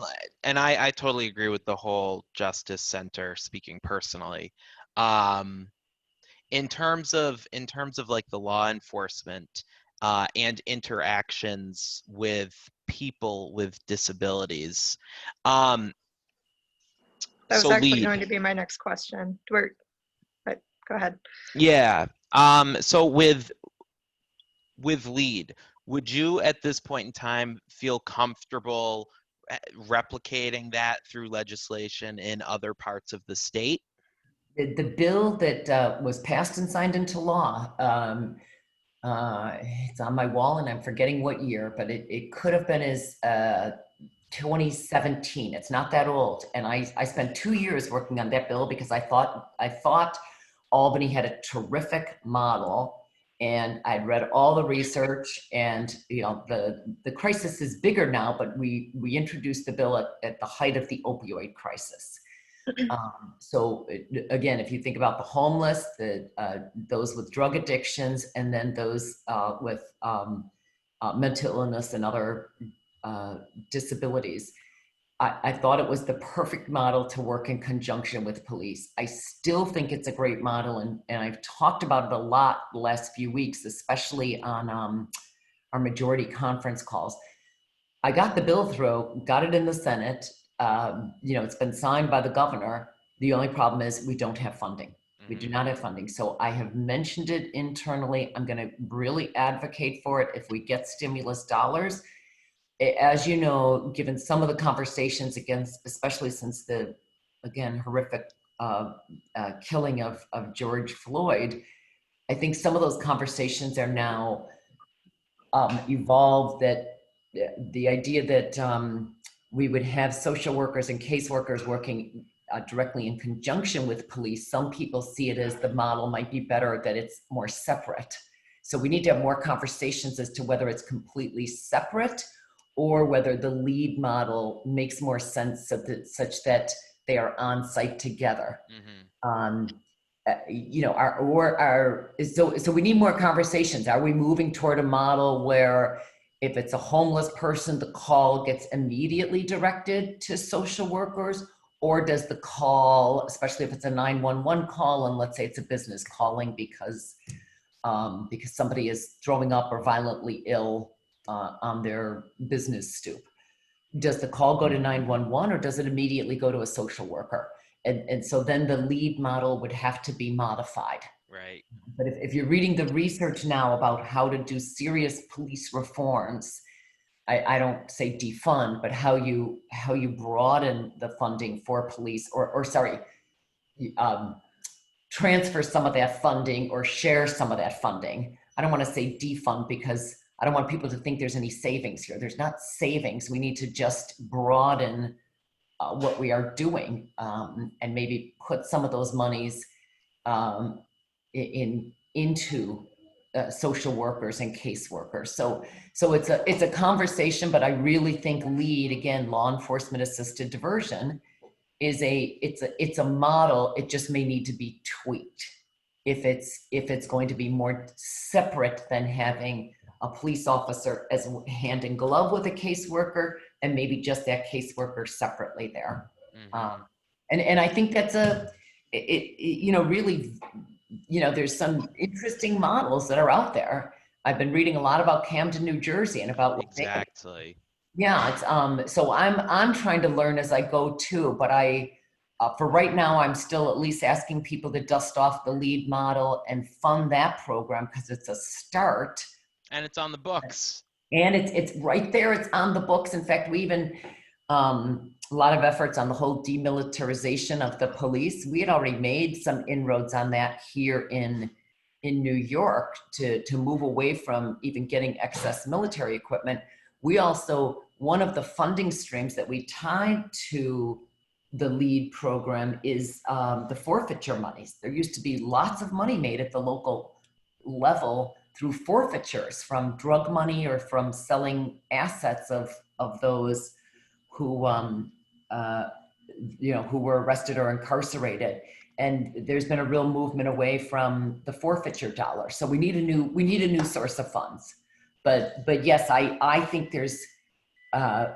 I totally agree with the whole Justice Center, speaking personally. In terms of like the law enforcement and interactions with people with disabilities. That was So actually lead. going to be my next question. But go ahead. Yeah. So with lead, would you at this point in time feel comfortable replicating that through legislation in other parts of the state? The bill that was passed and signed into law, it's on my wall and I'm forgetting what year, but it could have been as 2017. It's not that old. And I spent 2 years working on that bill because I thought Albany had a terrific model, and I'd read all the research, and the crisis is bigger now, but we introduced the bill at the height of the opioid crisis. So again, if you think about the homeless, those with drug addictions, and then those with mental illness and other disabilities, I thought it was the perfect model to work in conjunction with police. I still think it's a great model, and I've talked about it a lot the last few weeks, especially on our majority conference calls. I got the bill through, got it in the Senate. It's been signed by the governor. The only problem is we don't have funding. We do not have funding. So I have mentioned it internally. I'm going to really advocate for it if we get stimulus dollars. As you know, given some of the conversations especially since the, again, horrific killing of George Floyd, I think some of those conversations are now evolved, that the idea that we would have social workers and caseworkers working directly in conjunction with police. Some people see it as the model might be better, that it's more separate. So we need to have more conversations as to whether it's completely separate or whether the lead model makes more sense such that they are on site together. So we need more conversations. Are we moving toward a model where if it's a homeless person, the call gets immediately directed to social workers? Or does the call, especially if it's a 911 call, and let's say it's a business calling because somebody is throwing up or violently ill on their business stoop, does the call go to 911 or does it immediately go to a social worker? And so then the lead model would have to be modified. Right. But if you're reading the research now about how to do serious police reforms, I don't say defund, but how you broaden the funding for police, transfer some of that funding or share some of that funding. I don't want to say defund because I don't want people to think there's any savings here. There's not savings. We need to just broaden what we are doing, and maybe put some of those monies into social workers and caseworkers. So it's a conversation, but I really think LEAD, again, law enforcement assisted diversion, it's a model. It just may need to be tweaked if it's going to be more separate than having a police officer as hand in glove with a caseworker, and maybe just that caseworker separately there. And I think that's really, there's some interesting models that are out there. I've been reading a lot about Camden, New Jersey, and about what Exactly. it's so I'm trying to learn as I go too, but for right now, I'm still at least asking people to dust off the LEAD model and fund that program because it's a start. And it's on the books. And it's right there. It's on the books. In fact, we even a lot of efforts on the whole demilitarization of the police. We had already made some inroads on that here in New York to move away from even getting excess military equipment. We also, one of the funding streams that we tied to the LEAD program is the forfeiture monies. There used to be lots of money made at the local level through forfeitures from drug money or from selling assets of those who who were arrested or incarcerated. And there's been a real movement away from the forfeiture dollar. So we need a new source of funds. But yes, I think there's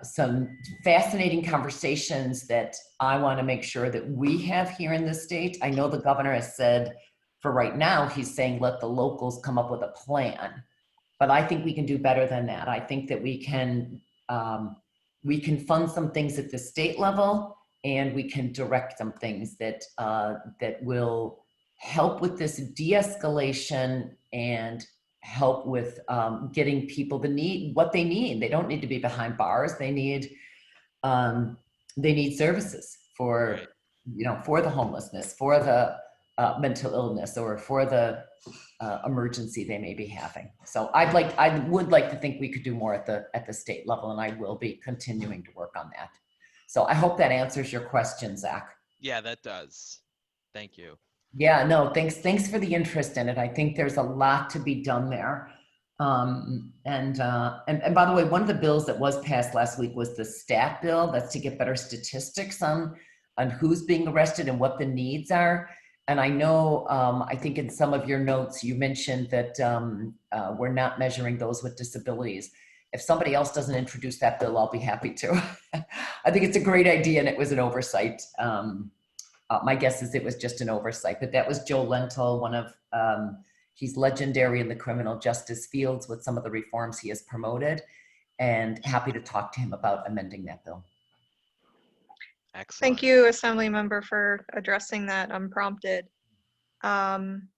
some fascinating conversations that I want to make sure that we have here in the state. I know the governor has said, for right now, he's saying let the locals come up with a plan. But I think we can do better than that. I think that we can fund some things at the state level, and we can direct some things that will help with this de-escalation and help with getting people what they need. They don't need to be behind bars. They need services for the homelessness, for the mental illness, or for the emergency they may be having. So I would like to think we could do more at the state level, and I will be continuing to work on that. So I hope that answers your question, Zach. Yeah, that does. Thank you. Yeah, no, thanks for the interest in it. I think there's a lot to be done there. And by the way, one of the bills that was passed last week was the STAT bill. That's to get better statistics on who's being arrested and what the needs are. And I know, I think in some of your notes, you mentioned that we're not measuring those with disabilities. If somebody else doesn't introduce that bill, I'll be happy to. I think it's a great idea, and it was an oversight. My guess is it was just an oversight, but that was Joe Lentil, he's legendary in the criminal justice fields with some of the reforms he has promoted, and happy to talk to him about amending that bill. Excellent. Thank you, Assemblymember, for addressing that unprompted. On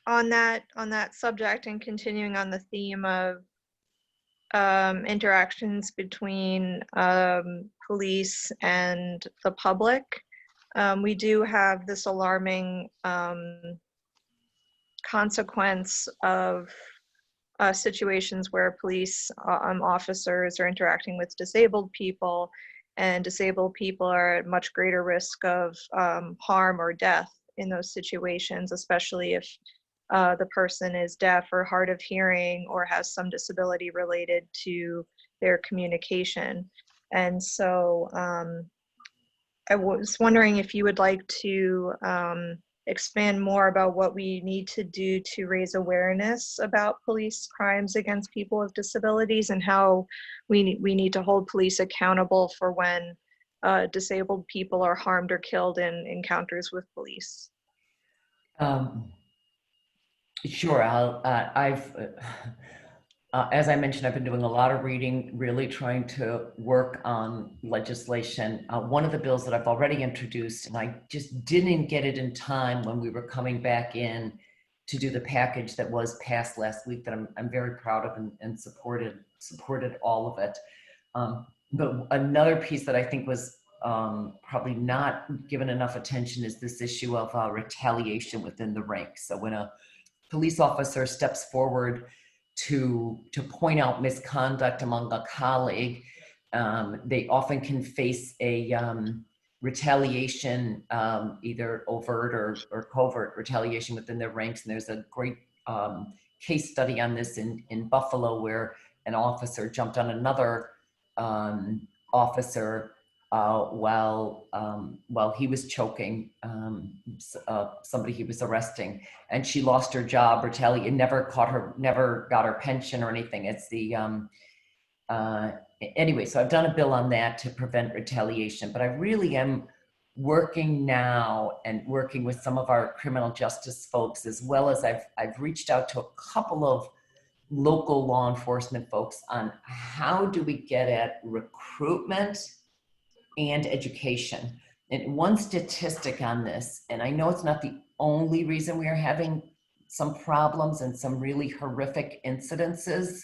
that subject, and continuing on the theme of interactions between police and the public, we do have this alarming consequence of situations where police officers are interacting with disabled people, and disabled people are at much greater risk of harm or death in those situations, especially if the person is deaf or hard of hearing or has some disability related to their communication. And so I was wondering if you would like to expand more about what we need to do to raise awareness about police crimes against people with disabilities, and how we need to hold police accountable for when disabled people are harmed or killed in encounters with police. Sure. As I mentioned, I've been doing a lot of reading, really trying to work on legislation. One of the bills that I've already introduced, and I just didn't get it in time when we were coming back in to do the package that was passed last week, that I'm very proud of and supported all of it. But another piece that I think was probably not given enough attention is this issue of retaliation within the ranks. So when a police officer steps forward to point out misconduct among a colleague, they often can face a retaliation, either overt or covert retaliation within their ranks. And there's a great case study on this in Buffalo, where an officer jumped on another officer while he was choking somebody he was arresting, and she lost her job. Retaliate never got her pension or anything. It's the anyway. So I've done a bill on that to prevent retaliation, but I really am working now and working with some of our criminal justice folks, as well as I've reached out to a couple of local law enforcement folks on how do we get at recruitment and education. And one statistic on this, and I know it's not the only reason we are having some problems and some really horrific incidences,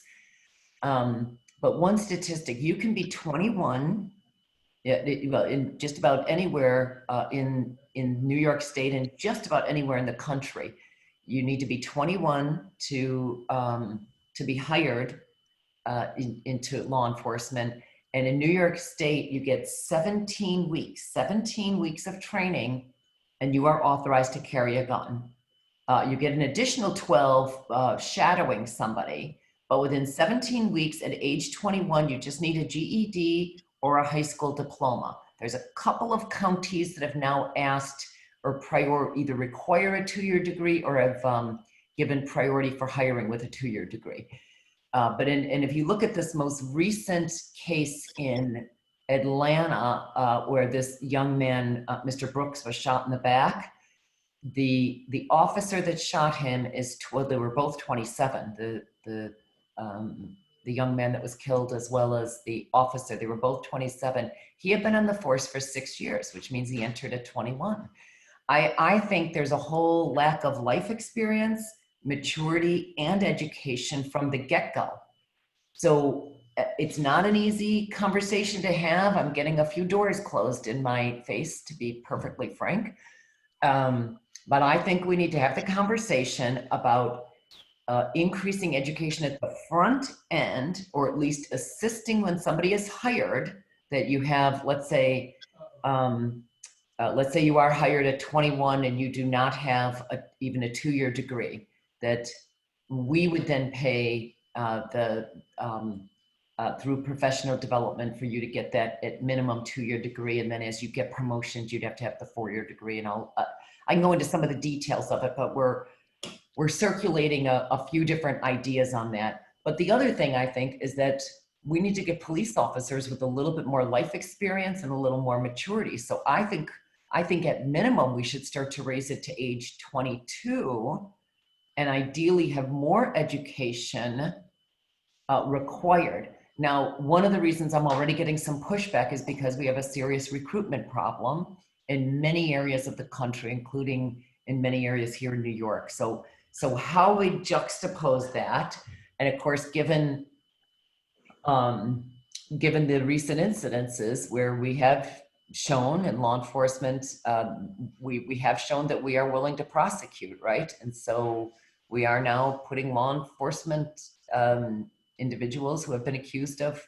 but one statistic, you can be 21, well, in just about anywhere in New York State and just about anywhere in the country. You need to be 21 to be hired into law enforcement. And in New York State, you get 17 weeks of training, and you are authorized to carry a gun. You get an additional 12 shadowing somebody, but within 17 weeks at age 21, you just need a GED or a high school diploma. There's a couple of counties that have now asked or either require a 2-year degree or have given priority for hiring with a 2-year degree. But if you look at this most recent case in Atlanta, where this young man, Mr. Brooks, was shot in the back, the officer that shot him they were both 27. The young man that was killed, as well as the officer, they were both 27. He had been in the force for 6 years, which means he entered at 21. I think there's a whole lack of life experience, maturity, and education from the get-go. So it's not an easy conversation to have. I'm getting a few doors closed in my face, to be perfectly frank. But I think we need to have the conversation about increasing education at the front end, or at least assisting when somebody is hired, that you have, let's say you are hired at 21 and you do not have even a 2-year degree, that we would then pay through professional development for you to get that at minimum 2-year degree. And then as you get promotions, you'd have to have the 4-year degree. And I can go into some of the details of it, but we're circulating a few different ideas on that. But the other thing I think is that we need to get police officers with a little bit more life experience and a little more maturity. So I think at minimum, we should start to raise it to age 22 and ideally have more education required. Now, one of the reasons I'm already getting some pushback is because we have a serious recruitment problem in many areas of the country, including in many areas here in New York. So how we juxtapose that, and of course, given the recent incidences where we have shown in law enforcement, we have shown that we are willing to prosecute, right? And so we are now putting law enforcement individuals who have been accused of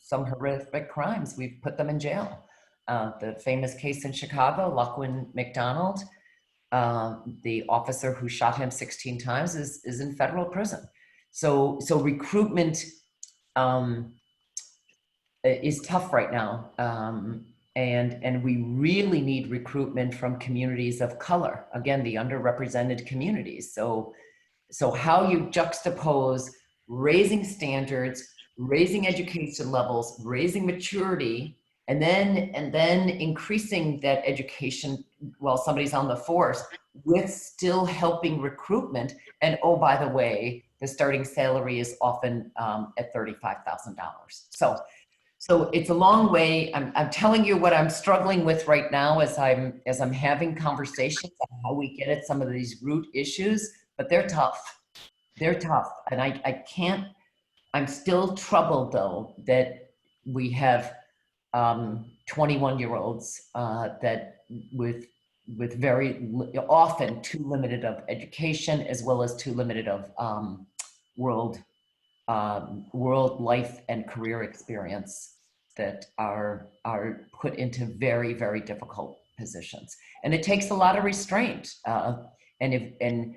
some horrific crimes. We've put them in jail. The famous case in Chicago, Luquin McDonald, the officer who shot him 16 times is in federal prison. So recruitment is tough right now. And we really need recruitment from communities of color. Again, the underrepresented communities. So how you juxtapose raising standards, raising education levels, raising maturity, and then increasing that education while somebody's on the force with still helping recruitment. And oh, by the way, the starting salary is often at $35,000. So it's a long way. I'm telling you what I'm struggling with right now as I'm having conversations on how we get at some of these root issues, but they're tough. They're tough. And I can't, I'm still troubled though that we have 21-year-olds that with very often too limited of education, as well as too limited of world life and career experience, that are put into very, very difficult positions. And it takes a lot of restraint. And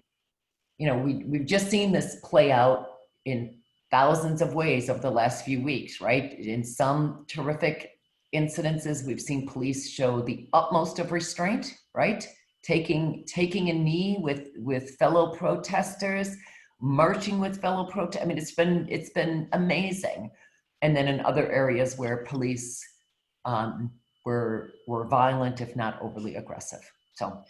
you know, we've just seen this play out in thousands of ways over the last few weeks, right? In some terrific incidences, we've seen police show the utmost of restraint, right? Taking a knee with fellow protesters, marching with fellow protesters. I mean, it's been amazing. And then in other areas where police were violent, if not overly aggressive. So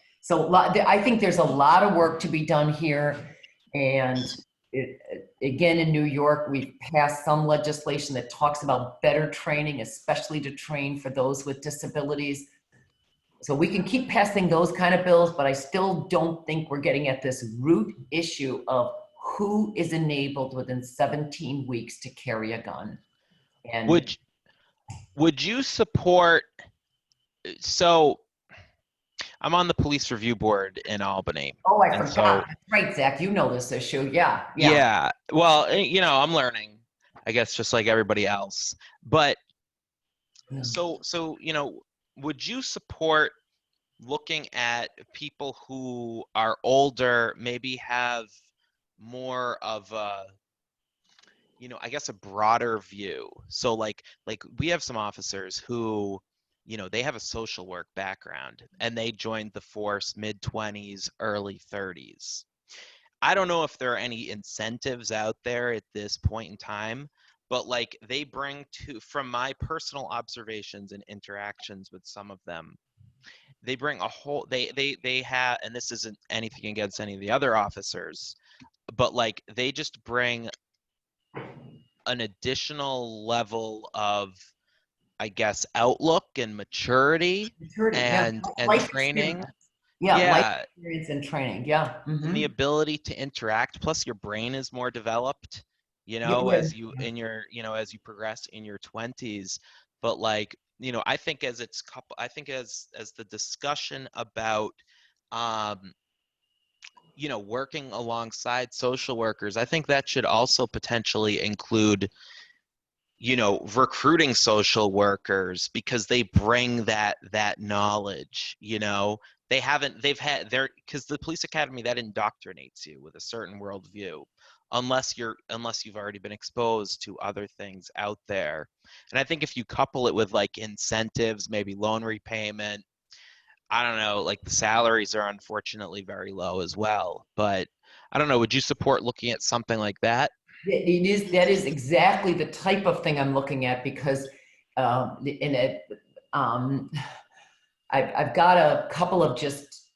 I think there's a lot of work to be done here. And again, in New York, we've passed some legislation that talks about better training, especially to train for those with disabilities. So we can keep passing those kind of bills, but I still don't think we're getting at this root issue of who is enabled within 17 weeks to carry a gun. And would you support, so I'm on the police review board in Albany. Oh, I forgot. So, that's right, Zach, you know this issue. Yeah. Well, you know, I'm learning, I guess, just like everybody else. But so you know, would you support looking at people who are older, maybe have more of a, you know, I guess a broader view? So like we have some officers who, you know, they have a social work background and they joined the force mid-20s, early 30s. I don't know if there are any incentives out there at this point in time, but like they bring to, from my personal observations and interactions with some of them, they bring a whole, they have, and this isn't anything against any of the other officers, but like they just bring an additional level of, I guess, outlook and maturity and training. Life experience and training. Yeah. Mm-hmm. And the ability to interact. Plus, your brain is more developed, you know, as you as you progress in your 20s. But like, you know, I think as the discussion about, you know, working alongside social workers, I think that should also potentially include, you know, recruiting social workers, because they bring that knowledge, you know. Because the police academy, that indoctrinates you with a certain worldview, unless you've already been exposed to other things out there. And I think if you couple it with like incentives, maybe loan repayment, I don't know, like the salaries are unfortunately very low as well. But I don't know, would you support looking at something like that? That is exactly the type of thing I'm looking at, because I've got a couple of just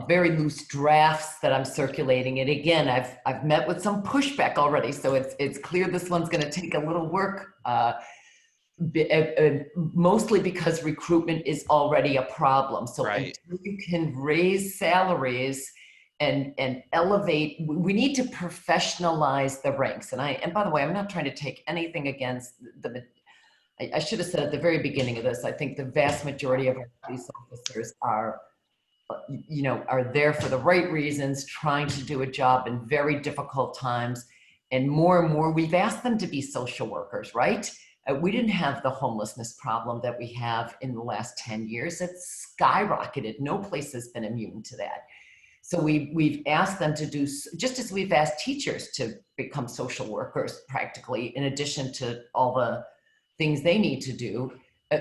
very loose drafts that I'm circulating. And again, I've met with some pushback already, so it's clear this one's going to take a little work, mostly because recruitment is already a problem. So right. Until you can raise salaries and elevate, we need to professionalize the ranks. And by the way, I'm not trying to take anything against I should have said at the very beginning of this, I think the vast majority of our police officers are there for the right reasons, trying to do a job in very difficult times. And more, we've asked them to be social workers, right? We didn't have the homelessness problem that we have in the last 10 years. It's skyrocketed. No place has been immune to that. So we've asked them to do, just as we've asked teachers to become social workers practically, in addition to all the things they need to do.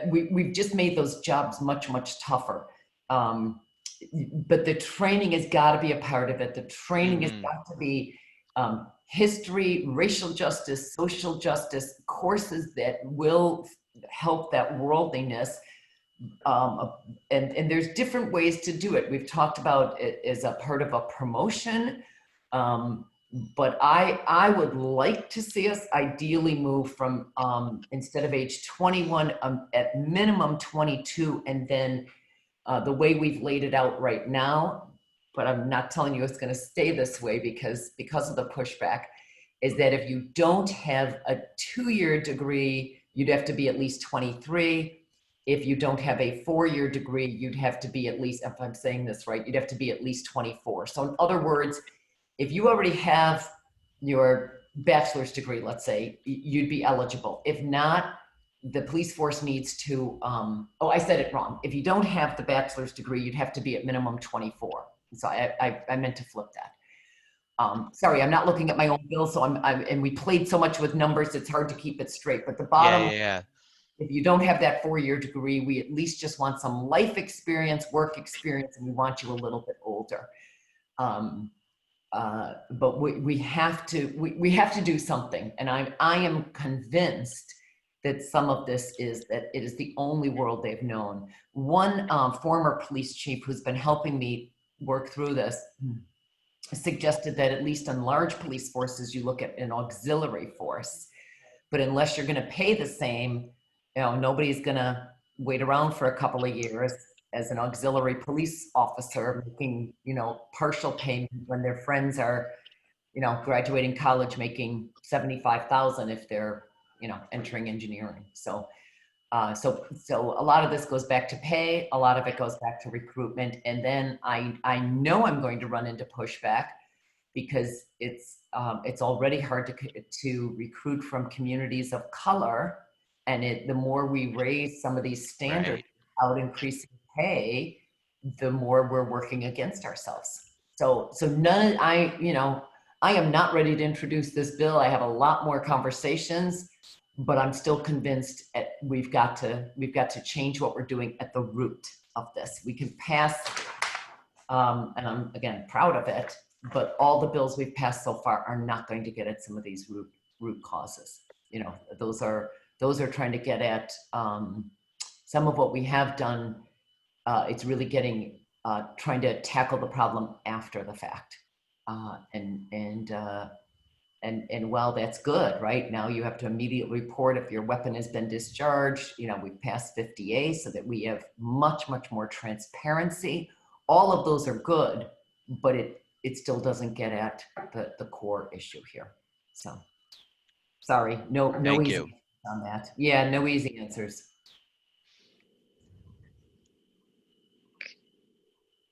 We've just made those jobs much, much tougher. But the training has got to be a part of it. The training has got to be history, racial justice, social justice, courses that will help that worldliness. And there's different ways to do it. We've talked about it as a part of a promotion. But I would like to see us ideally move from, instead of age 21, at minimum 22, and then the way we've laid it out right now, but I'm not telling you it's going to stay this way because of the pushback, is that if you don't have a 2-year degree, you'd have to be at least 23. If you don't have a 4-year degree, you'd have to be at least, if I'm saying this right, you'd have to be at least 24. So in other words, if you already have your bachelor's degree, let's say, you'd be eligible. If not, the police force needs to, I said it wrong. If you don't have the bachelor's degree, you'd have to be at minimum 24. So I meant to flip that. Sorry, I'm not looking at my own bill, so and we played so much with numbers, it's hard to keep it straight. But the bottom, Yeah. if you don't have that 4-year degree, we at least just want some life experience, work experience, and we want you a little bit older. But we have to do something, and I am convinced that some of this is that it is the only world they've known. One former police chief who's been helping me work through this suggested that at least in large police forces, you look at an auxiliary force, but unless you're going to pay the same, nobody's going to wait around for a couple of years as an auxiliary police officer making, partial payment when their friends are, graduating college making $75,000 if they're, entering engineering. So a lot of this goes back to pay. A lot of it goes back to recruitment. And then I know I'm going to run into pushback because it's already hard to recruit from communities of color. And the more we raise some of these standards out increasing pay, the more we're working against ourselves. So I am not ready to introduce this bill. I have a lot more conversations, but I'm still convinced we've got to change what we're doing at the root of this. We can pass, and I'm again proud of it, but all the bills we've passed so far are not going to get at some of these root causes. Those are trying to get at some of what we have done. It's really trying to tackle the problem after the fact. And while that's good, right? Now you have to immediately report if your weapon has been discharged. We've passed 50A so that we have much, much more transparency. All of those are good, but it still doesn't get at the core issue here. So sorry, no easy answers on that. Yeah, no easy answers.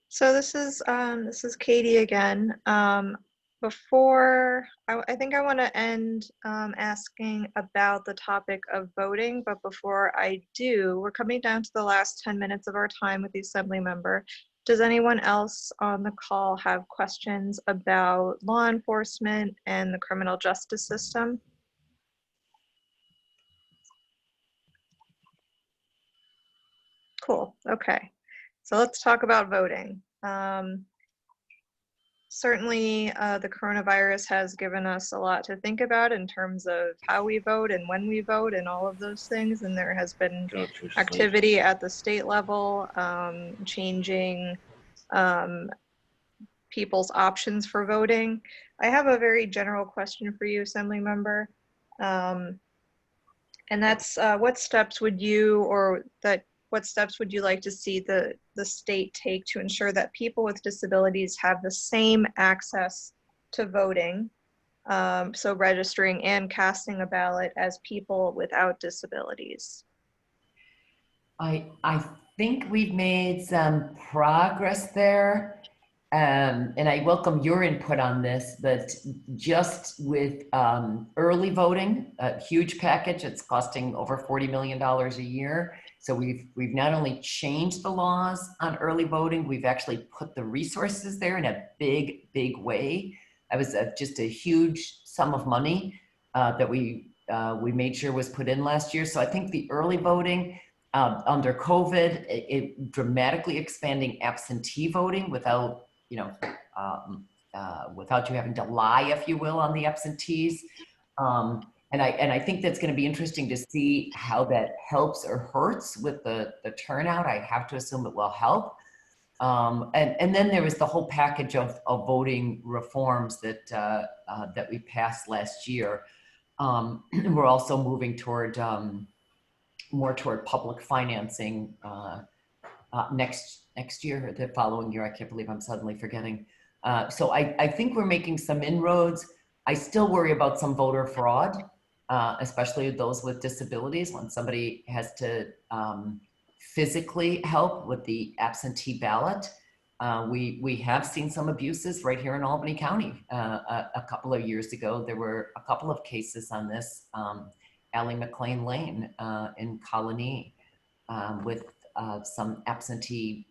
So this is Katy again. Before, I think I want to end asking about the topic of voting, but before I do, we're coming down to the last 10 minutes of our time with the Assembly member. Does anyone else on the call have questions about law enforcement and the criminal justice system? Cool, okay. So let's talk about voting. Certainly, the coronavirus has given us a lot to think about in terms of how we vote and when we vote and all of those things. And there has been activity at the state level, changing people's options for voting. I have a very general question for you, Assembly member. And that's what steps would you like to see the state take to ensure that people with disabilities have the same access to voting, so registering and casting a ballot as people without disabilities? I think we've made some progress there. And I welcome your input on this, but just with early voting, a huge package, it's costing over $40 million a year. So we've not only changed the laws on early voting, we've actually put the resources there in a big way. That was just a huge sum of money that we made sure was put in last year. So I think the early voting under COVID, it dramatically expanding absentee voting without without you having to lie, if you will, on the absentees. And I think that's going to be interesting to see how that helps or hurts with the turnout. I have to assume it will help. And then there was the whole package of voting reforms that we passed last year. We're also moving toward more toward public financing next year or the following year. I can't believe I'm suddenly forgetting. So I think we're making some inroads. I still worry about some voter fraud, especially those with disabilities, when somebody has to physically help with the absentee ballot. We have seen some abuses right here in Albany County. A couple of years ago, there were a couple of cases on this, Allie McLean Lane in Colony with some absentee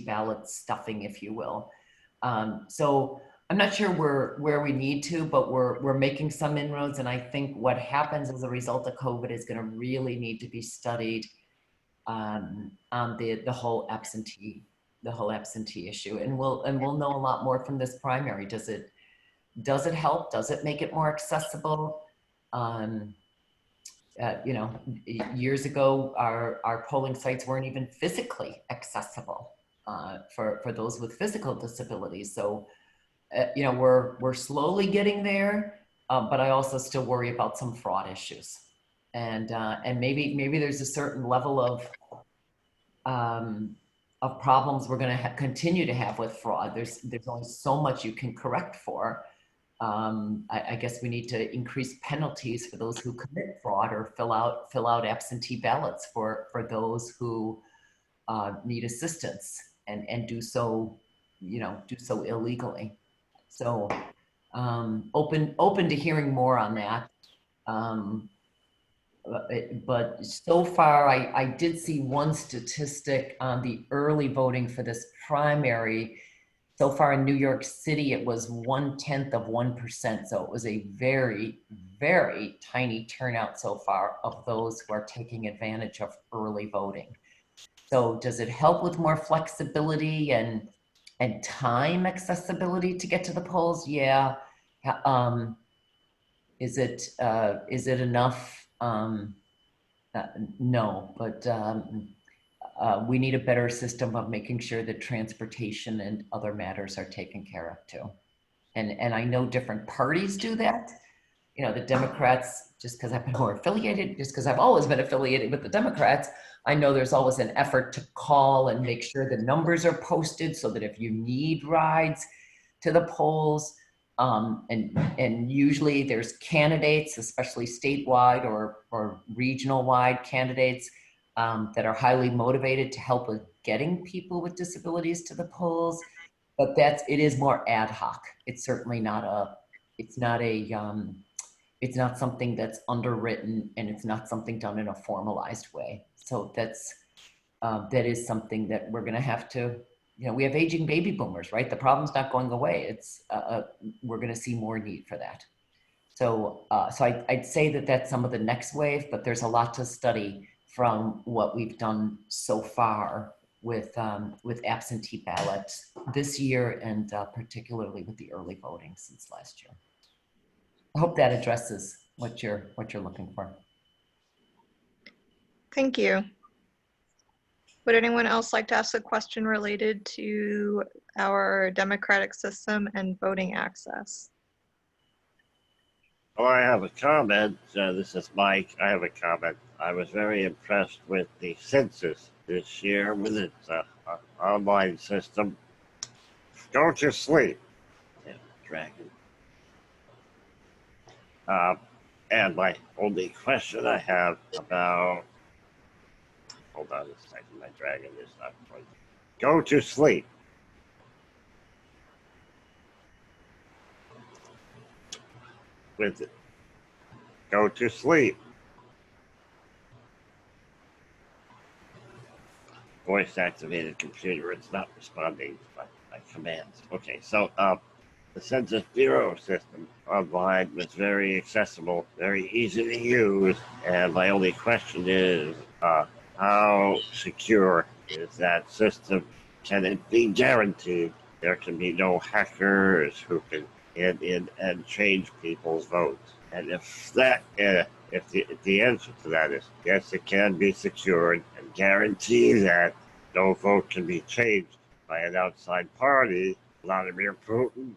ballot stuffing, if you will. So I'm not sure where we need to, but we're making some inroads. And I think what happens as a result of COVID is going to really need to be studied on the whole absentee issue. And we'll know a lot more from this primary. Does it help? Does it make it more accessible? You know, years ago, our polling sites weren't even physically accessible for those with physical disabilities. So, you know, we're slowly getting there, but I also still worry about some fraud issues, and maybe there's a certain level of problems we're going to continue to have with fraud. There's only so much you can correct for. I guess we need to increase penalties for those who commit fraud or fill out absentee ballots for those who need assistance and do so, you know, do so illegally. So open to hearing more on that. But so far, I did see one statistic on the early voting for this primary. So far in New York City, it was 0.1%. So it was a very, very tiny turnout so far of those who are taking advantage of early voting. So does it help with more flexibility and time accessibility to get to the polls? Yeah. Is it enough? No, but we need a better system of making sure that transportation and other matters are taken care of too. And I know different parties do that. You know, the Democrats, just because I've been more affiliated, just because I've always been affiliated with the Democrats, I know there's always an effort to call and make sure the numbers are posted so that if you need rides to the polls, and usually there's candidates, especially statewide or regional wide candidates that are highly motivated to help with getting people with disabilities to the polls. But it is more ad hoc. It's certainly not it's not something that's underwritten, and it's not something done in a formalized way. So that is something that we're going to have to, you know, we have aging baby boomers, right? The problem's not going away. It's we're going to see more need for that. So I'd say that that's some of the next wave, but there's a lot to study from what we've done so far with absentee ballots this year, and particularly with the early voting since last year. I hope that addresses what you're looking for. Thank you. Would anyone else like to ask a question related to our democratic system and voting access? Well, I have a comment. This is Mike. I have a comment. I was very impressed with the census this year with its online system. Go to sleep, yeah, dragon. And my only question I have about, hold on a second, my dragon is not going. Go to sleep. With it. Go to sleep. Voice activated computer, it's not responding to my commands. Okay, so the Census Bureau system online was very accessible, very easy to use, and my only question is how secure is that system? Can it be guaranteed there can be no hackers who can get in and change people's votes? And if the answer to that is yes, it can be secured and guarantee that no vote can be changed by an outside party, Vladimir Putin,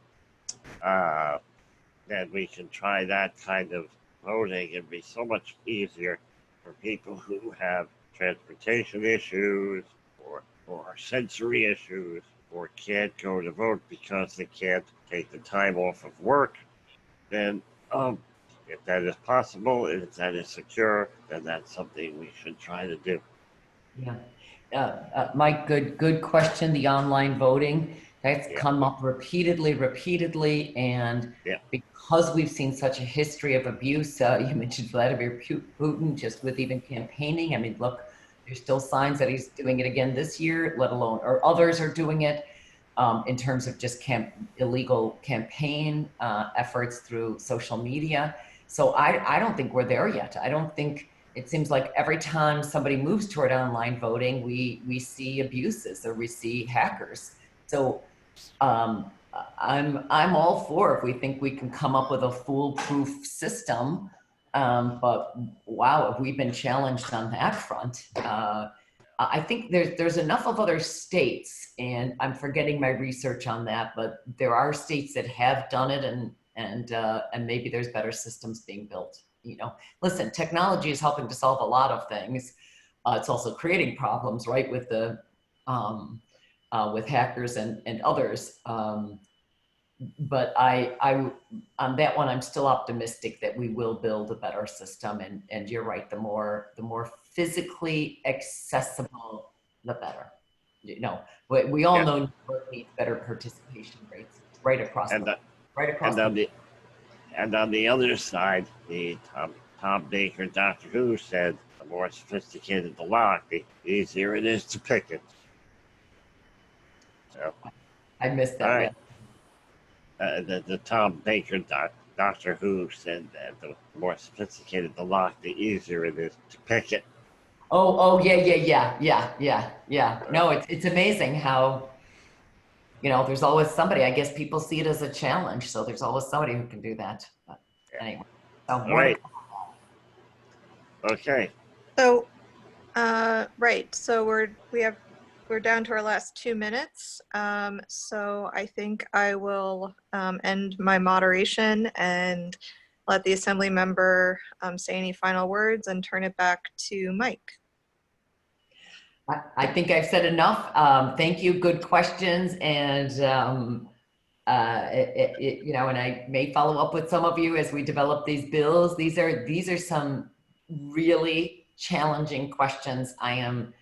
then we can try that kind of voting. It'd be so much easier for people who have transportation issues or sensory issues or can't go to vote because they can't take the time off of work. Then if that is possible, if that is secure, then that's something we should try to do. Yeah. Mike, good question. The online voting, that's come up repeatedly. And because we've seen such a history of abuse, you mentioned Vladimir Putin, just with even campaigning. I mean, look, there's still signs that he's doing it again this year, let alone, or others are doing it. in terms of just illegal campaign efforts through social media. So I don't think we're there yet. I don't think, it seems like every time somebody moves toward online voting, we see abuses or we see hackers. So I'm all for if we think we can come up with a foolproof system. But wow, have we been challenged on that front? I think there's enough of other states, and I'm forgetting my research on that, but there are states that have done it, and maybe there's better systems being built. You know, listen, technology is helping to solve a lot of things. It's also creating problems, right, with the with hackers and others. But I on that one, I'm still optimistic that we will build a better system. And you're right, the more physically accessible, the better. You know, we all know New York needs better participation rates right across and on the other side, the Tom Baker, Doctor Who said, the more sophisticated the lock, the easier it is to pick it. So, I missed that. All right. The Tom Baker Doctor Who said that the more sophisticated the lock, the easier it is to pick it. Oh yeah. No, it's amazing how, you know, there's always somebody. I guess people see it as a challenge, so there's always somebody who can do that. But anyway, so all right. Okay. So, right. So we're down to our last 2 minutes. So I think I will end my moderation and let the assembly member say any final words and turn it back to Mike. I think I've said enough. Thank you. Good questions. And, you know, and I may follow up with some of you as we develop these bills. These are some really challenging questions. I am,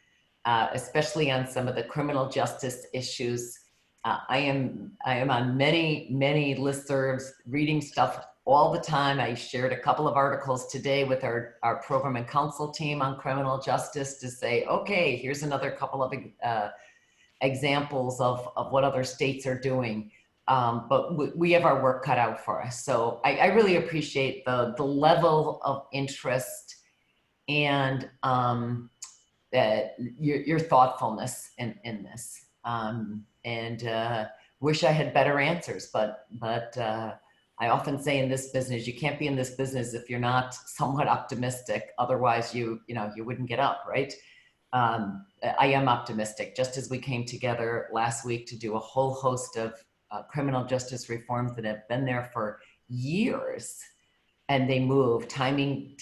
especially on some of the criminal justice issues. I am on many listservs, reading stuff all the time. I shared a couple of articles today with our program and council team on criminal justice to say, okay, here's another couple of examples of what other states are doing. But we have our work cut out for us. So I really appreciate the level of interest and your thoughtfulness in this. And wish I had better answers, but I often say in this business, you can't be in this business if you're not somewhat optimistic. Otherwise, you wouldn't get up, right? I am optimistic. Just as we came together last week to do a whole host of criminal justice reforms that have been there for years, and they move. Timing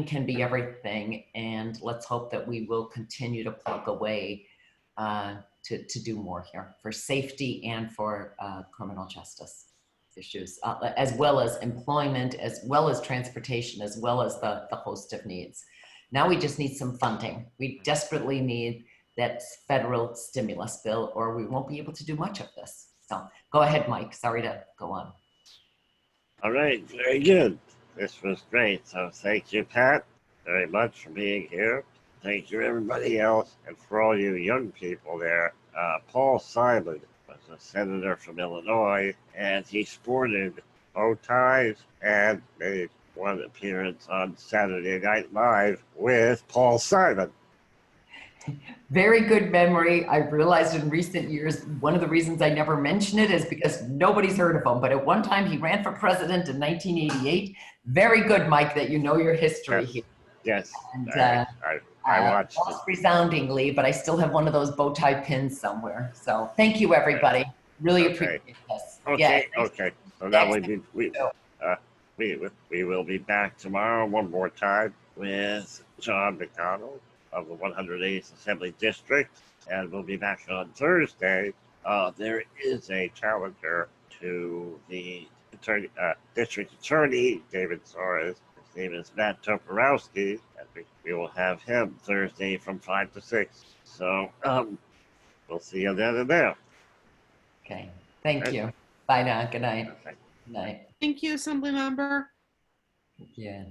can be everything, and let's hope that we will continue to plug away to do more here for safety and for criminal justice issues, as well as employment, as well as transportation, as well as the host of needs. Now we just need some funding. We desperately need that federal stimulus bill, or we won't be able to do much of this. So go ahead, Mike. Sorry to go on. All right, very good. This was great. So thank you, Pat, very much for being here. Thank you, everybody else, and for all you young people there. Paul Simon was a senator from Illinois, and he sported bow ties and made one appearance on Saturday Night Live with Paul Simon. Very good memory. I've realized in recent years, one of the reasons I never mention it is because nobody's heard of him. But at one time, he ran for president in 1988. Very good, Mike, that you know your history here. Yes, And, I watched it. Lost resoundingly, but I still have one of those bow tie pins somewhere. So thank you, everybody. Really appreciate this. Okay, Yeah, okay. So now we will be back tomorrow one more time with John McDonald of the 108th Assembly District, and we'll be back on Thursday. There is a challenger to the district attorney, David Soares. His name is Matt Toporowski, and we will have him Thursday from 5 to 6. So we'll see you then and there. Okay, thank you. Bye now. Good night. Okay. Good night. Thank you, Assembly Member. Yeah.